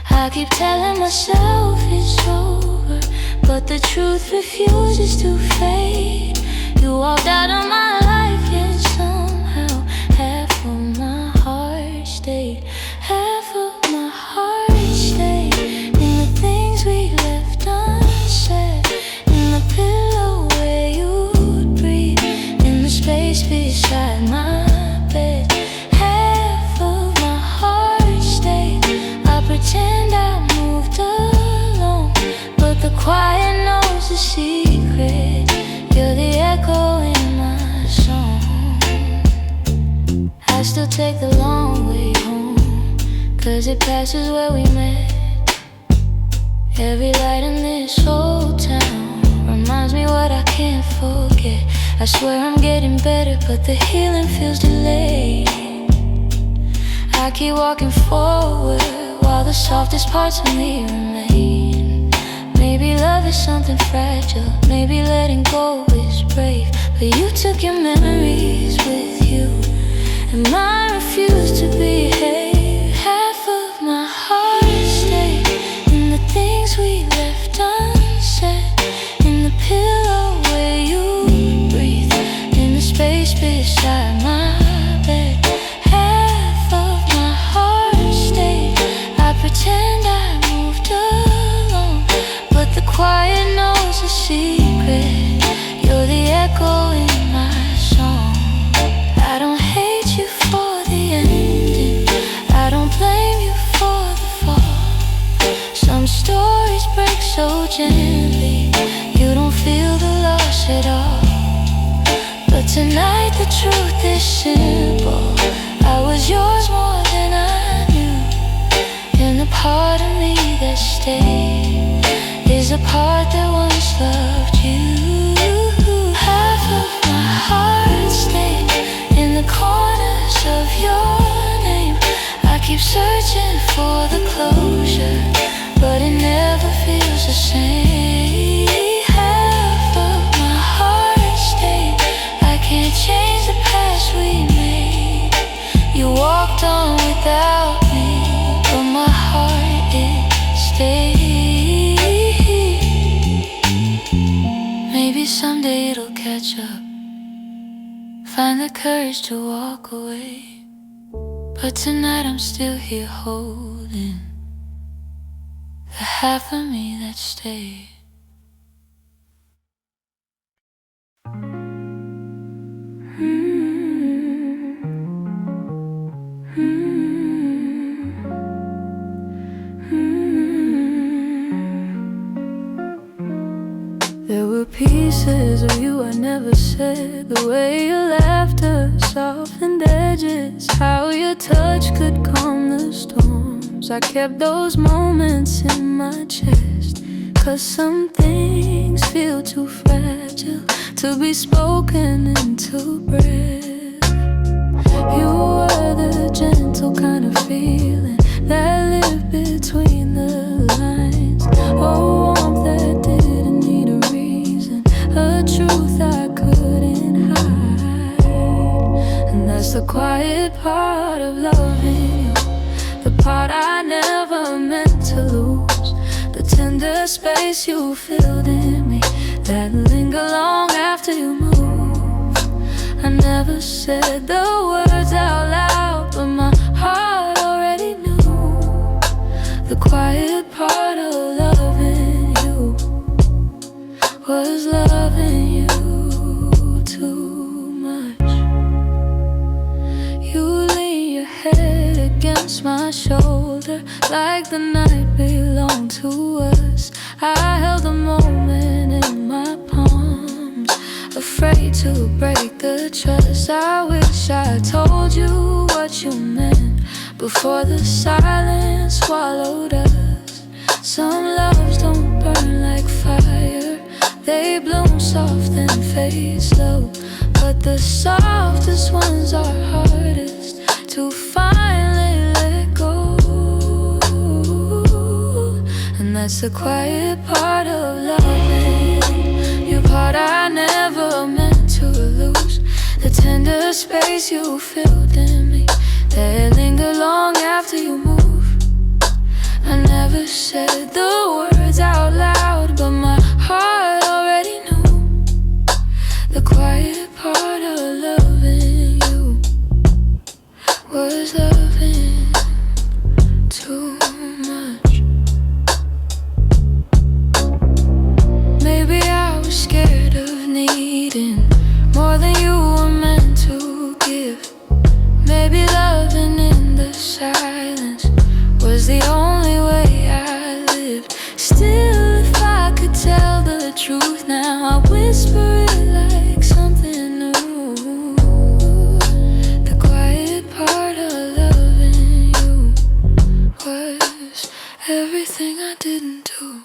S1: I keep telling myself it's over, but the truth refuses to fade. You walked out of my life, yet somehow half of my heart stayed. Half of my heart stayed in the things we left unsaid, in the pillow where you'd breathe, in the space beside my bed. Half of my heart stayed. I pretend I moved alone, it passes where we met. Every light in this old town reminds me what I can't forget. I swear I'm getting better, but the healing feels delayed. I keep walking forward while the softest parts of me remain. Maybe love is something fragile, maybe letting go is brave. But you took your memories with you, and mine refused to behave. Half of my heart stayed in the things we left unsaid, in the pillow where you breathe, in the space beside my bed. Half of my heart stayed. I pretend I moved along, but the quiet knows a secret. You're the echo in my song. I don't hate you for the ending, I don't blame you for the fall. Some stories break so gently, you don't feel the loss at all. But tonight the truth is simple, I was yours more than I knew. And the part of me that stayed is a part that once loved you. Half of my heart stayed in the corners of your name. I keep searching for the closure, but it never feels the same. Half of my heart stayed. I can't change the past we made. You walked on without me, but my heart, it stayed. Maybe someday it'll catch up, find the courage to walk away. But tonight I'm still here holding the half of me that stayed. There were pieces of you I never said, the way your laughter softened edges, how your touch could calm the storms. I kept those moments in my chest, 'cause some things feel too fragile to be spoken into breath. You were the gentle kind of feeling that lived between the lines. Oh, warmth that didn't need a reason, a truth I couldn't hide. And that's the quiet part of loving you, the part I never meant to lose. The tender space you filled in me, that linger long after you move. I never said the words out loud, but my heart already knew. The quiet part of loving you was loving you too much. You lean your head against my shoulder like the night belonged to us. I held the moment in my palms, afraid to break the trust. I wish I told you what you meant before the silence swallowed us. Some loves don't burn like fire, they bloom soft and fade slow. But the softest ones are hardest to finally let go. And that's the quiet part of loving, your part I never meant to lose. The tender space you filled in me, that linger long after you move. I never said the words out loud, but my heart already knew. The quiet part of loving you was loving too much. Maybe I was scared of needing more than you were meant to give. Maybe loving in the silence was the only way I lived. Still, if I could tell the truth now, I whisper it like something new. The quiet part of loving you everything I didn't do.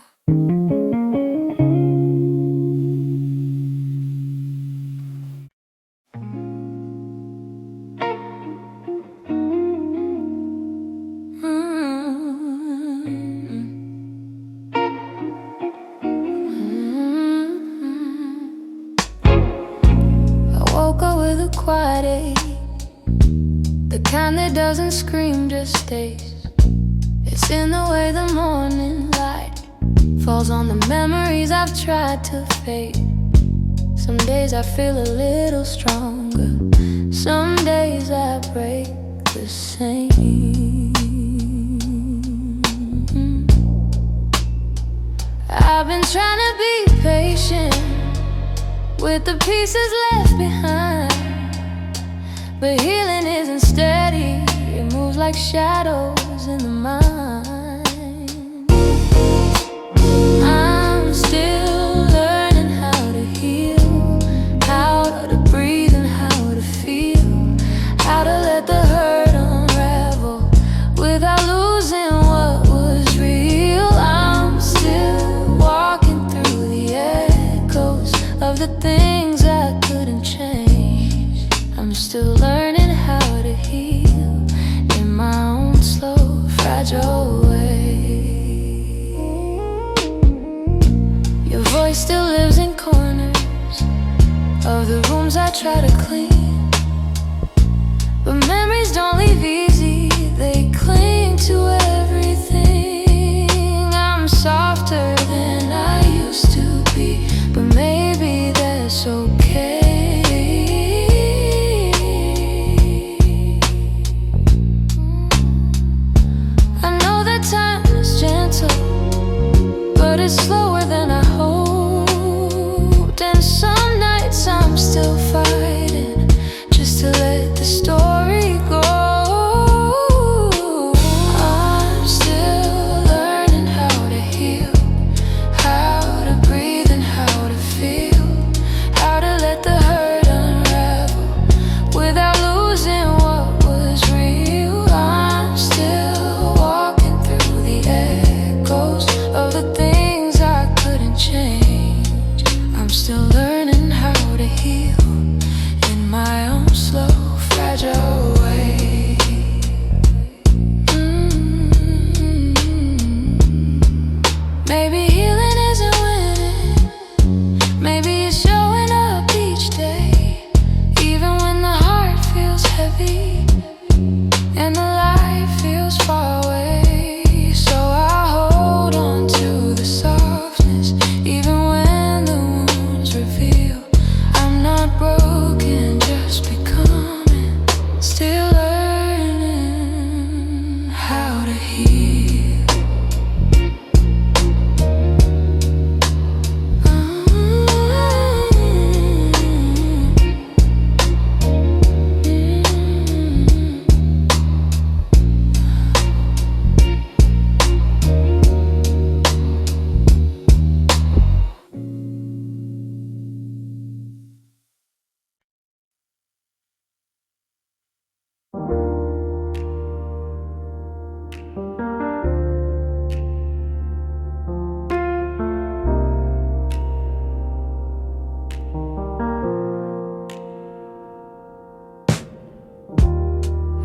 S1: I woke up with a quiet ache, the kind that doesn't scream, just stays. It's in the way the morning light falls on the memories I've tried to fade. Some days I feel a little stronger, some days I break the same. I've been trying to be patient with the pieces left behind, but healing isn't steady, it moves like shadows in the mind. I'm still learning how to heal, how to breathe and how to feel, how to let the hurt unravel without losing what was real. I'm still walking through the echoes of the things I couldn't change. I'm still learning how to heal in my own slow, fragile way. Your voice still lives in corners of the rooms I try to clean, but memories don't leave easy, they cling to everything. I'm softer than I used to be, but maybe that's okay. Time is gentle, but it's slower than I hoped. And some nights I'm still fighting just to let the story go. I'm still learning how to heal, how to breathe and how to feel, how to let the hurt unravel without losing what was real. I'm still walking echoes of the things I couldn't change. I'm still learning how to heal in my own slow, fragile way. Maybe healing isn't winning, maybe it's showing up each day, even when the heart feels heavy and the light feels far away.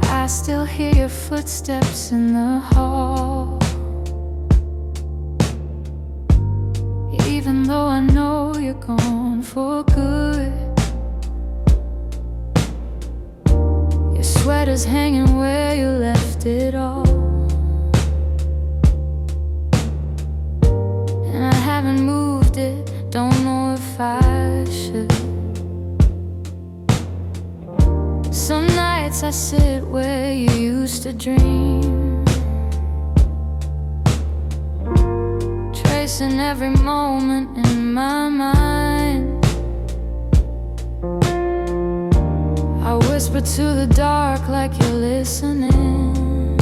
S1: I still hear your footsteps in the hall, even though I know you're gone for good. Your sweater's hanging where you left it all, and I haven't moved it, don't know if I should. Some nights I sit where you used to dream, tracing every moment in my mind. I whisper to the dark like you're listening,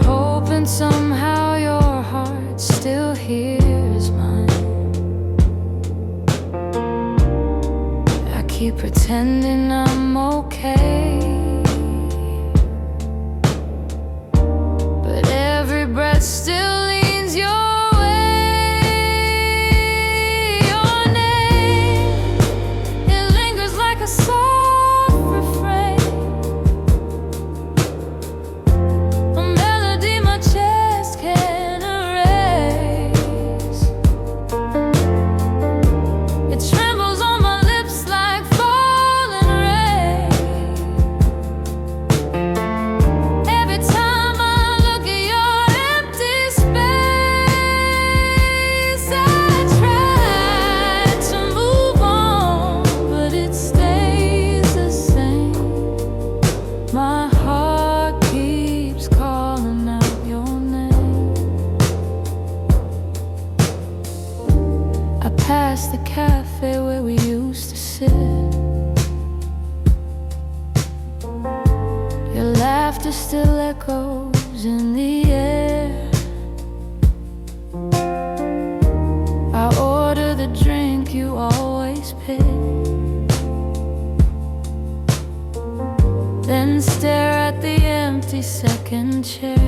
S1: hoping somehow your heart still hears mine. Keep pretending I'm okay,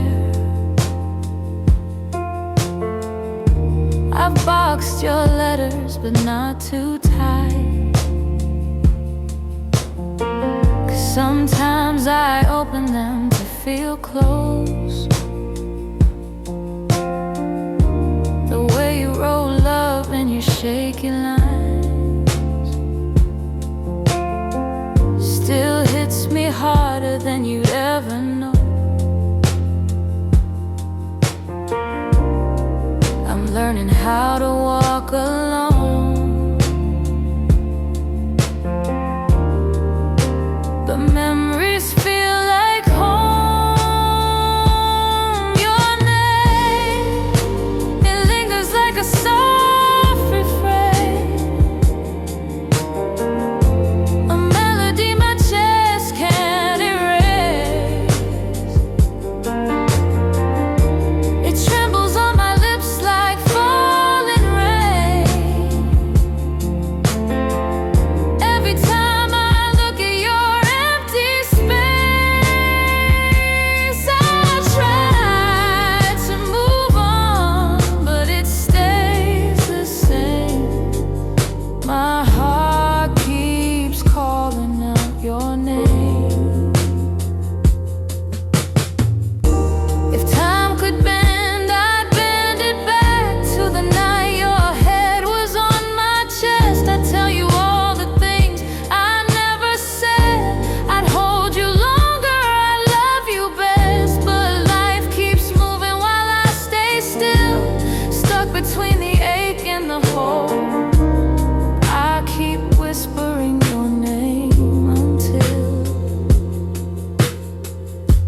S1: there. I've boxed your letters, but not too tight. 'Cause sometimes I open them to feel close. The way you roll up in your shaky lines still hits me harder than you'd ever know. I'm learning how to walk alone, but memories feel like home. Your name, it lingers like a soft refrain, a melody my chest can't erase. It trembles on my lips like falling rain. Every time I look at your empty space, I try to move on, but it stays the same. My heart keeps calling out your name. If time could bend, I'd bend it back to the night your head was on my chest. I'd tell you all the things I never said. I'd hold you longer, I love you best. But life keeps moving while I stay still, stuck between the ache and the hole. I keep whispering your name until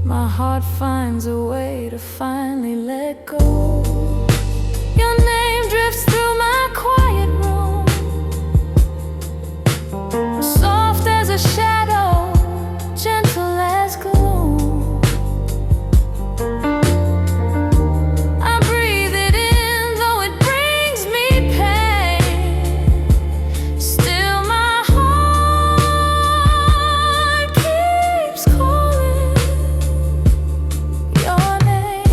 S1: my heart finds a way to finally let go. Your name drifts through my quiet room, soft as a shadow, gentle as gloom. I breathe it in, though it brings me pain. Still my heart keeps calling your name.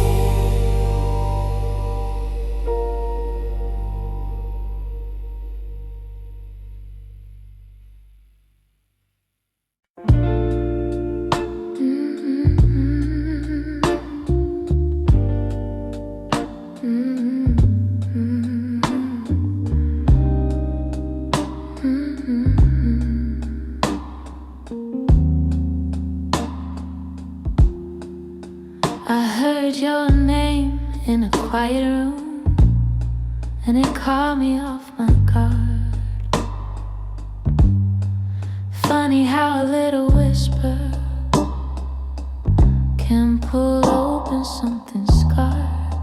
S1: I heard your name in a quiet room, and it caught me off my guard. Funny how a little whisper can pull open something scarred.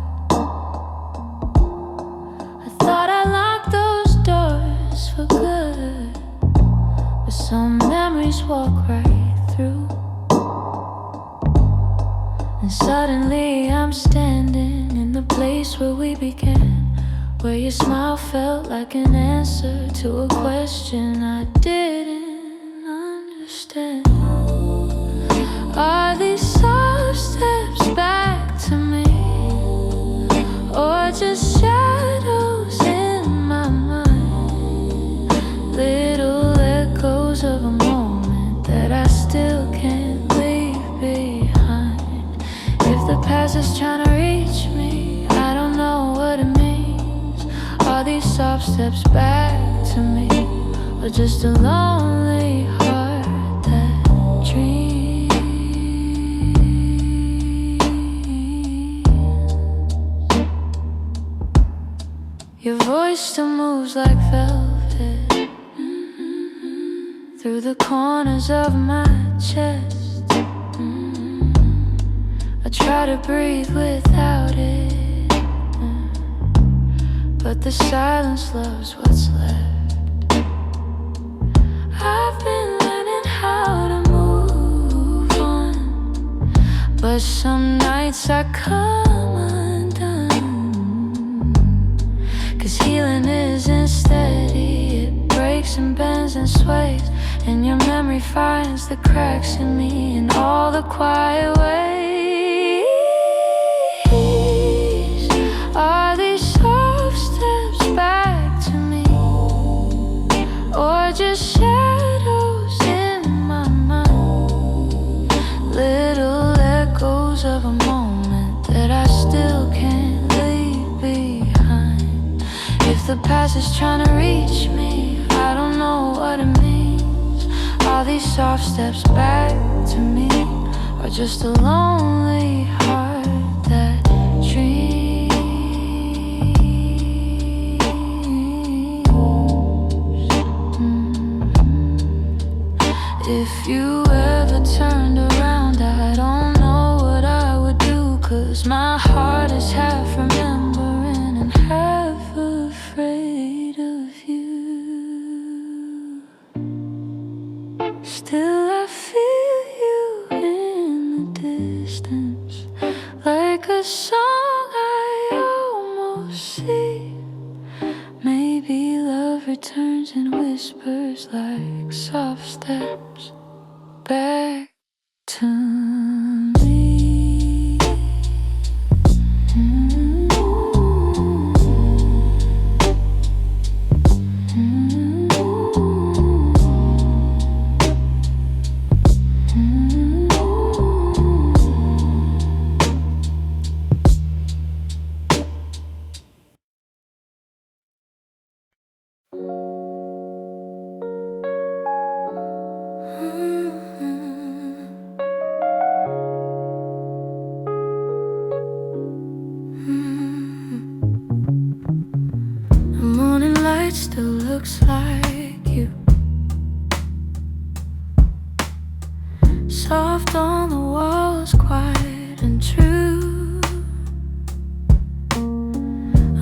S1: I thought I locked those doors for good, but some memories walk right through. And suddenly I'm standing in the place where we began, where your smile felt like an answer to a question I didn't understand. Are these soft steps back to me, or just shadows in my mind? Little echoes of a moment that I still can't leave behind. If the past is trying to reach me, I don't know what it means. Are these soft steps back to me, or just a lonely heart that dreams? Your voice still moves like velvet through the corners of my chest. I try to breathe without it, but the silence loves what's left. I've been learning how to move on, but some nights I come undone. 'Cause healing isn't steady, it breaks and bends and sways, and your memory finds the cracks in me in all the quiet ways. the past is trying to reach me. I don't know what it means. All these soft steps back to me are just a lonely heart that dreams. If you ever turned around, I don't know what I would do, 'cause my heart is half remembering and half afraid of you. Still I feel you in the distance, like a song I almost see. Maybe love returns and whispers like soft steps back to me. The morning light still looks like you, soft on the walls, quiet and true.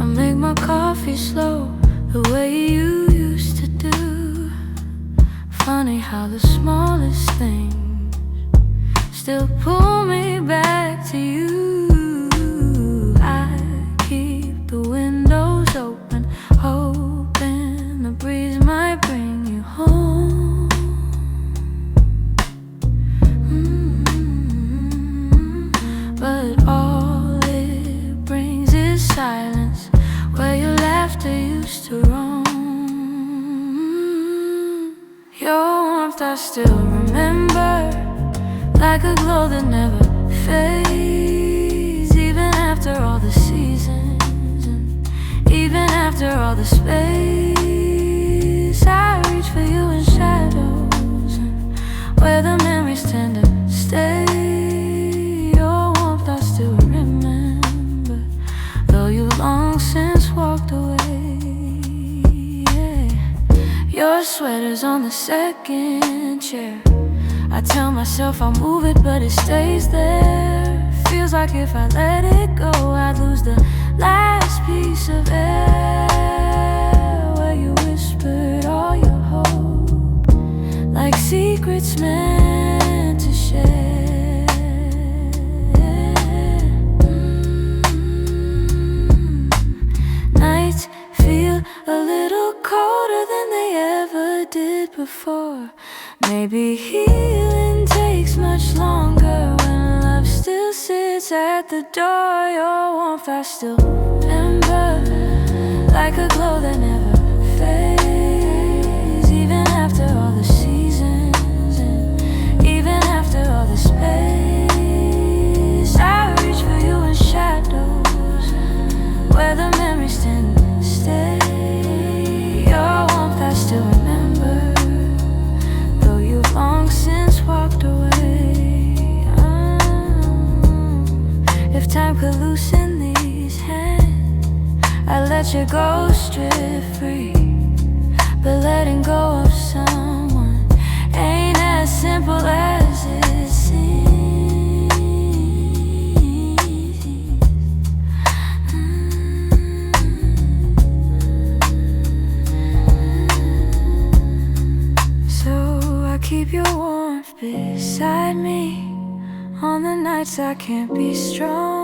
S1: I make my coffee slow, the way you used to do. Funny how the smallest things still pull me back to you. I keep the windows open, hoping the breeze might bring you home. But all it brings is silence, where your laughter used to roam. Your warmth I still remember, like a glow that never fades. Even after all the seasons, and even after all the space, I reach for you in shadows, and where the memories tend to stay. Your warmth I still remember, though you long since walked away. Yeah. Your sweater's on the second chair. I tell myself I'll move it, but it stays there. Feels like if I let it go, I'd lose the last piece of air, where you whispered all your hope, like secrets meant to share. Nights feel a little colder than they ever did before. Maybe healing takes much longer when love still sits at the door. Your warmth I still remember, like a glow that never fades. Even after all the seasons, and even after all the space, I reach for you in shadows, where the memories tend to stay. Your warmth I still remember, long since walked away. If time could loosen these hands, I'd let your ghost drift free. But letting go of someone ain't as simple as it seems. So keep your warmth beside me on the nights I can't be strong.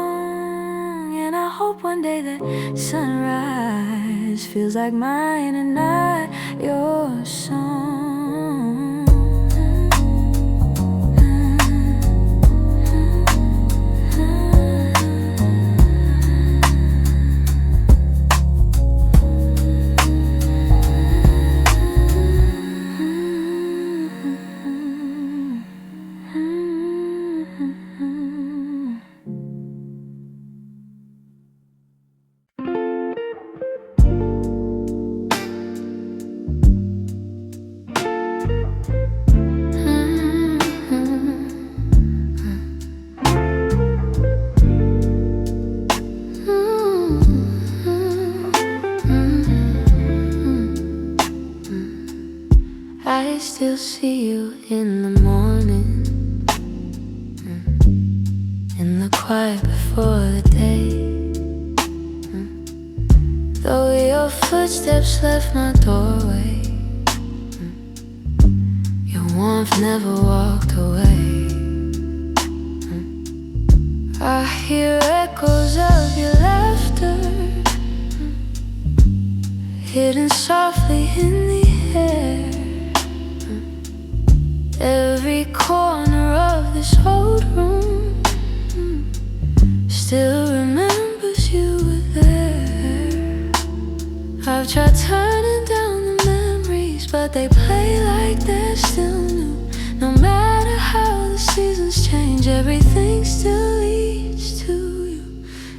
S1: And I hope one day that sunrise feels like mine and not your song. still see you in the morning, in the quiet before the day. Though your footsteps left my doorway, your warmth never walked away. I hear echoes of your laughter, hidden softly in the air. Every corner of this old room still remembers you were there. I've tried turning down the memories, but they play like they're still new. No matter how the seasons change, everything still leads to you.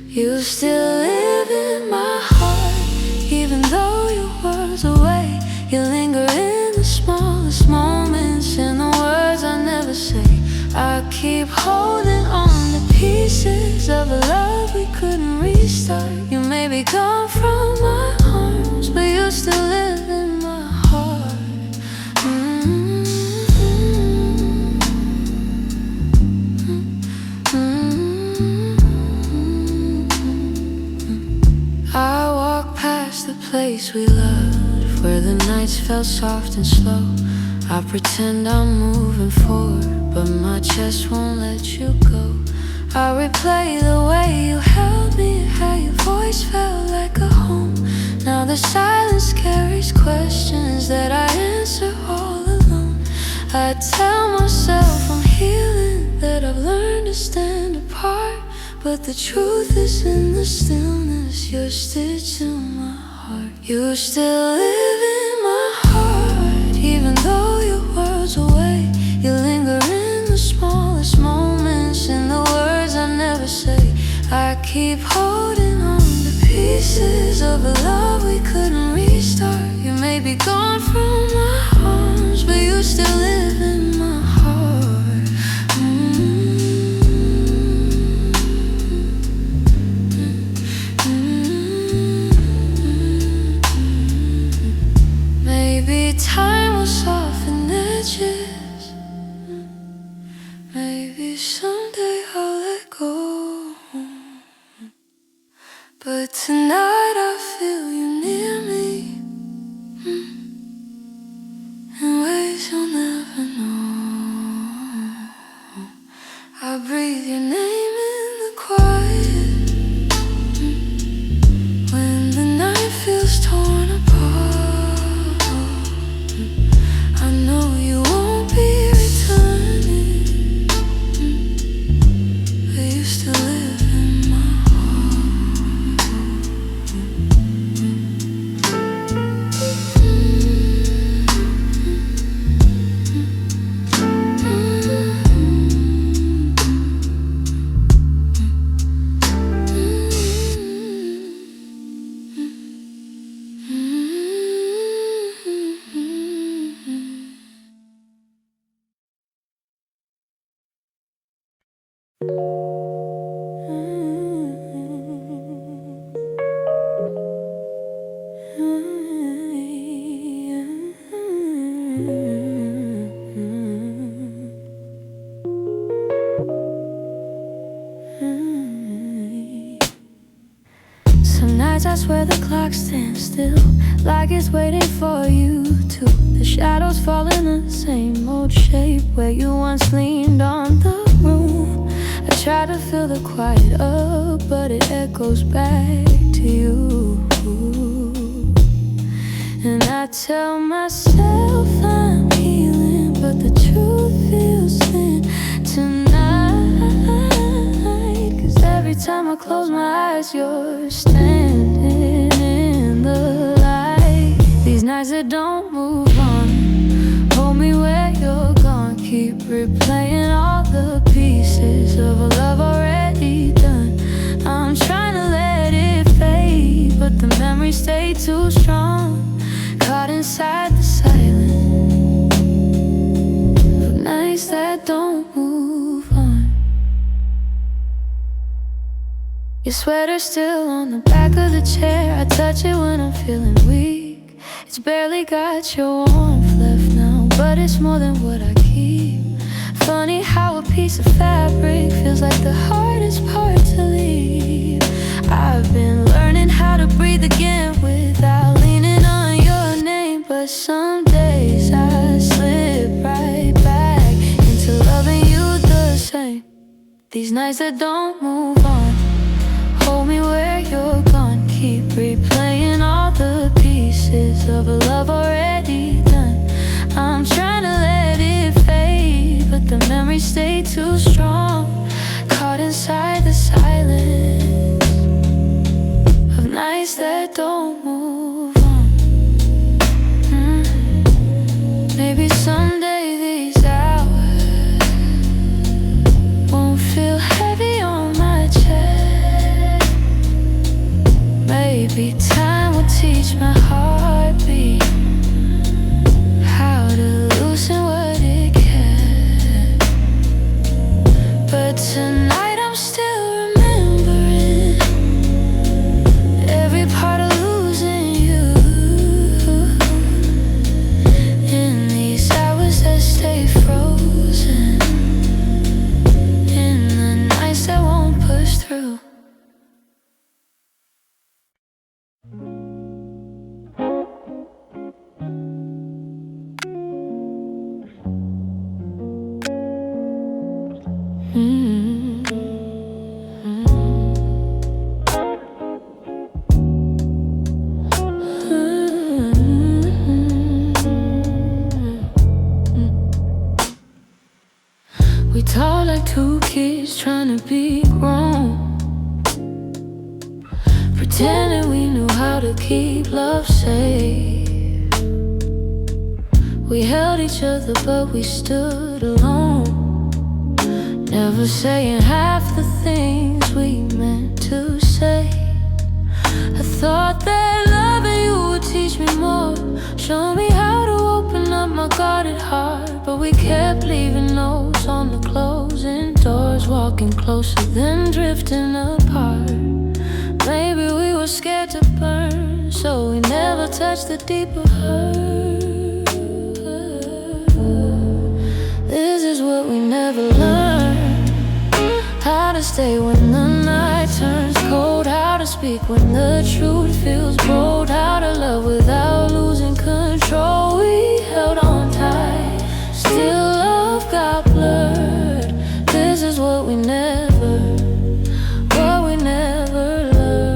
S1: You still live in my heart, even though your world's away. You linger in the smallest moments, in the words I never say. I keep holding on to pieces of a love we couldn't restart. You may be gone from my arms, but you still live in my heart. I walk past the place we loved, where the nights felt soft and slow. I pretend I'm moving forward, but my chest won't let you go. I replay the way you held me, how your voice felt like a home. Now the silence carries questions that I answer all alone. I tell myself I'm healing, that I've learned to stand apart, but the truth is in the stillness. You're stitched in my heart. You still live in my heart, even though your world's away. You linger in the smallest moments, in the words I never say. I keep holding on to pieces of a love we couldn't restart. You may be gone from my arms, but you still live in my heart. Maybe time will soften edges, maybe someday I'll let go. But tonight I feel you near me, in ways you'll never know. I breathe your name in the quiet, when the night feels torn apart. I know you won't be returning, but you still live in my Some nights I swear the clock stands still, like it's waiting for you to. The shadows fall in the same old shape where you once leaned on the room. I try to fill the quiet up, but it echoes back to you. And I tell myself I'm healing, but the truth feels thin tonight. 'Cause every time I close my eyes, you're standing in the light. These nights that don't move on, hold me where you're gone. Keep replaying all the pieces of a love already done. I'm trying to let it fade, but the memories stay too strong. Caught inside the silence of nights that don't move on. Your sweater's still on the back of the chair. I touch it when I'm feeling weak. It's barely got your warmth left now, but it's more than what I keep. Funny how a piece of fabric feels like the hardest part to leave. I've been learning how to breathe again without leaning on your name, but some days I slip right back into loving you the same. These nights that don't move on, hold me where you're gone. Keep replaying all the pieces of a love already done. I'm trying to let it fade, but the memories stay too strong. Caught inside the silence of nights that don't move on. Maybe someday these hours won't feel heavy on my chest. Maybe time will teach my heartbeat how to loosen what it can. But tonight I'm still remembering every part of losing you. In these hours that stay frozen, in the nights that won't push through. We talk like two kids trying to be grown, pretending we knew how to keep love safe. We held each other but we stood alone, never saying half the things we meant to say. I thought that loving you would teach me more, show me how to open up my guarded heart. But we kept leaving notes on the closing doors, walking closer then drifting apart. Maybe we were scared to burn, so we never touched the deeper hurt. This is what we never learned, how to stay when the night turns cold, how to speak when the truth feels bold, how to love without losing control. We held on tight, still love got blurred. This is what we never learned.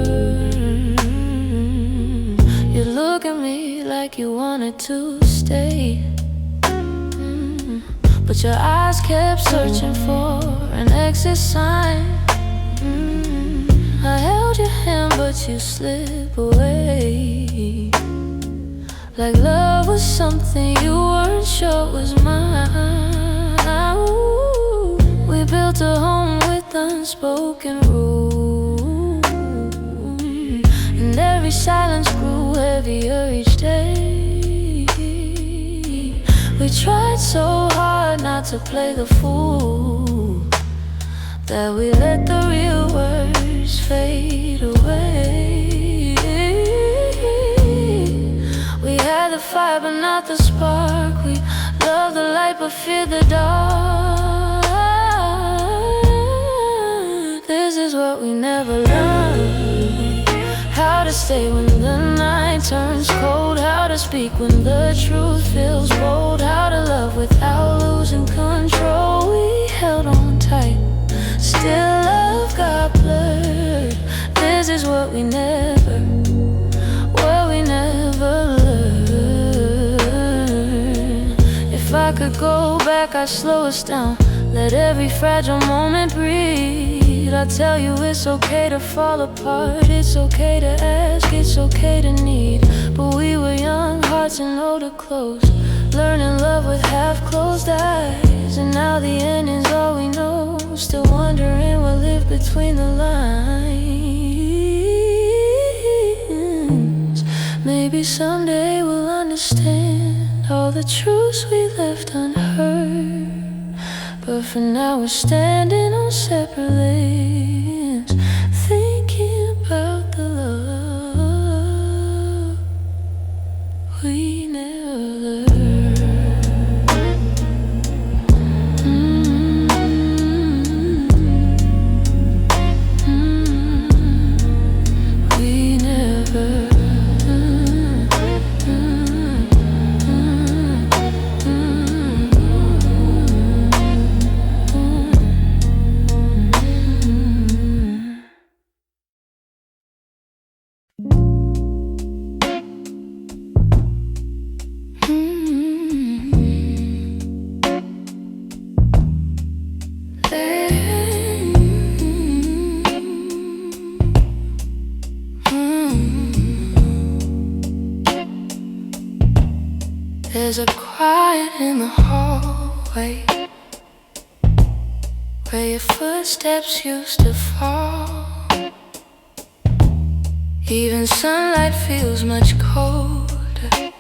S1: You look at me like you wanted to stay, but your eyes kept searching for an exit sign. I held your hand but you slip away, like love was something you weren't sure was mine. Ooh, we built a home with unspoken rules, and every silence grew heavier each day. We tried so hard not to play the fool, that we let the real words fade away. We had the fire but not the spark, we loved the light but feared the dark. This is what we never learned, how to stay when the night turns cold, how to speak when the truth feels bold, how to love without losing control. We held on tight, still love got blurred. This is what we never learned. If I could go back, I'd slow us down, let every fragile moment breathe. I'd tell you it's okay to fall apart, it's okay to ask, it's okay to need. But we were young, hearts and older close, learning love with half-closed eyes. And now the ending's all we know, still wondering what lived between the lines. Maybe someday we'll understand all the truths we left unheard, but for now we're standing on separate lanes, thinking about the love we never learned. There's a quiet in the hallway where your footsteps used to fall. Even sunlight feels much colder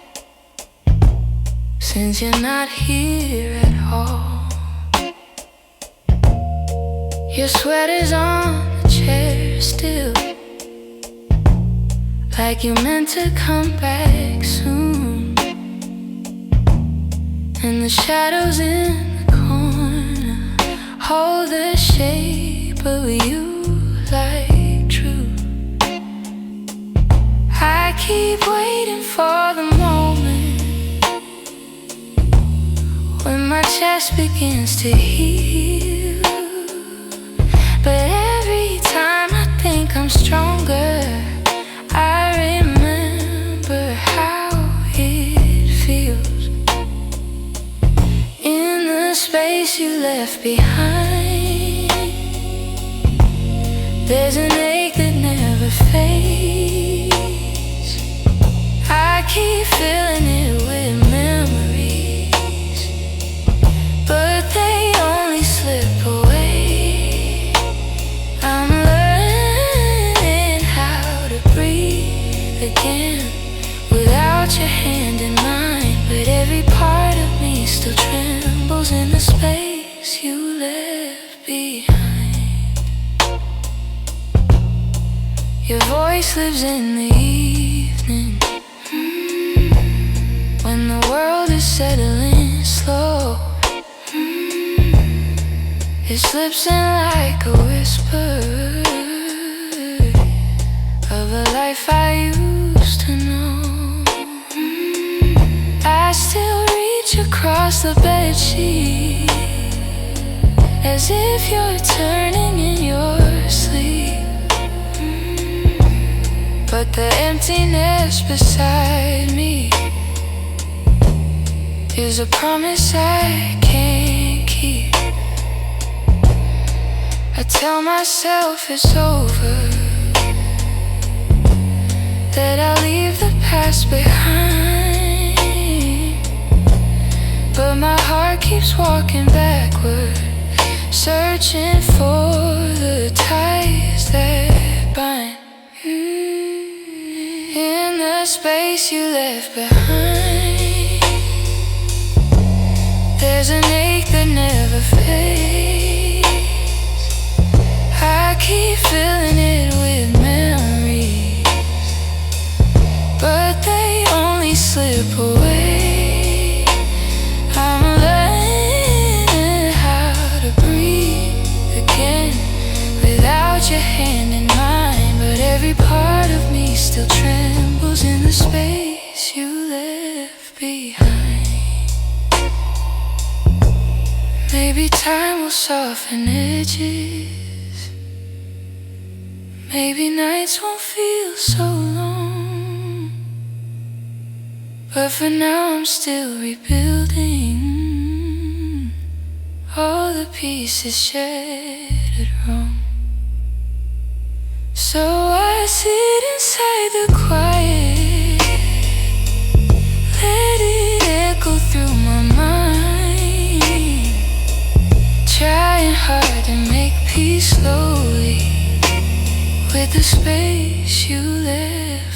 S1: since you're not here at all. Your sweater's on the chair still, like you meant to come back soon. And the shadows in the corner hold the shape of you like truth. I keep waiting for the moment when my chest begins to heal. But every time I think I'm stronger, I remember how it feels. In the space you left behind, there's an ache that never fades. I keep filling it with memories, but they only slip away. I'm learning how to breathe again without your hand in mine, but every part of me still trembles in the space you left behind. Your voice lives in the evening, when the world is settling slow. It slips in like a whisper of a life I used to know. I still reach across the bedsheet as if you're turning in your sleep. But the emptiness beside me is a promise I can't keep. I tell myself it's over, that I'll leave the past behind, but my heart keeps walking backward, searching for the ties that bind. In the space you left behind, there's an ache that never fades. I keep filling it with memories, but they only slip away. I'm learning how to breathe again without your hand in mine, but every part of me still trembles in the space you left behind. Maybe time will soften edges, maybe nights won't feel so long, but for now I'm still rebuilding all the pieces shattered wrong. So I sit inside the quiet, let it echo through my mind, trying hard to make peace slowly with the space you left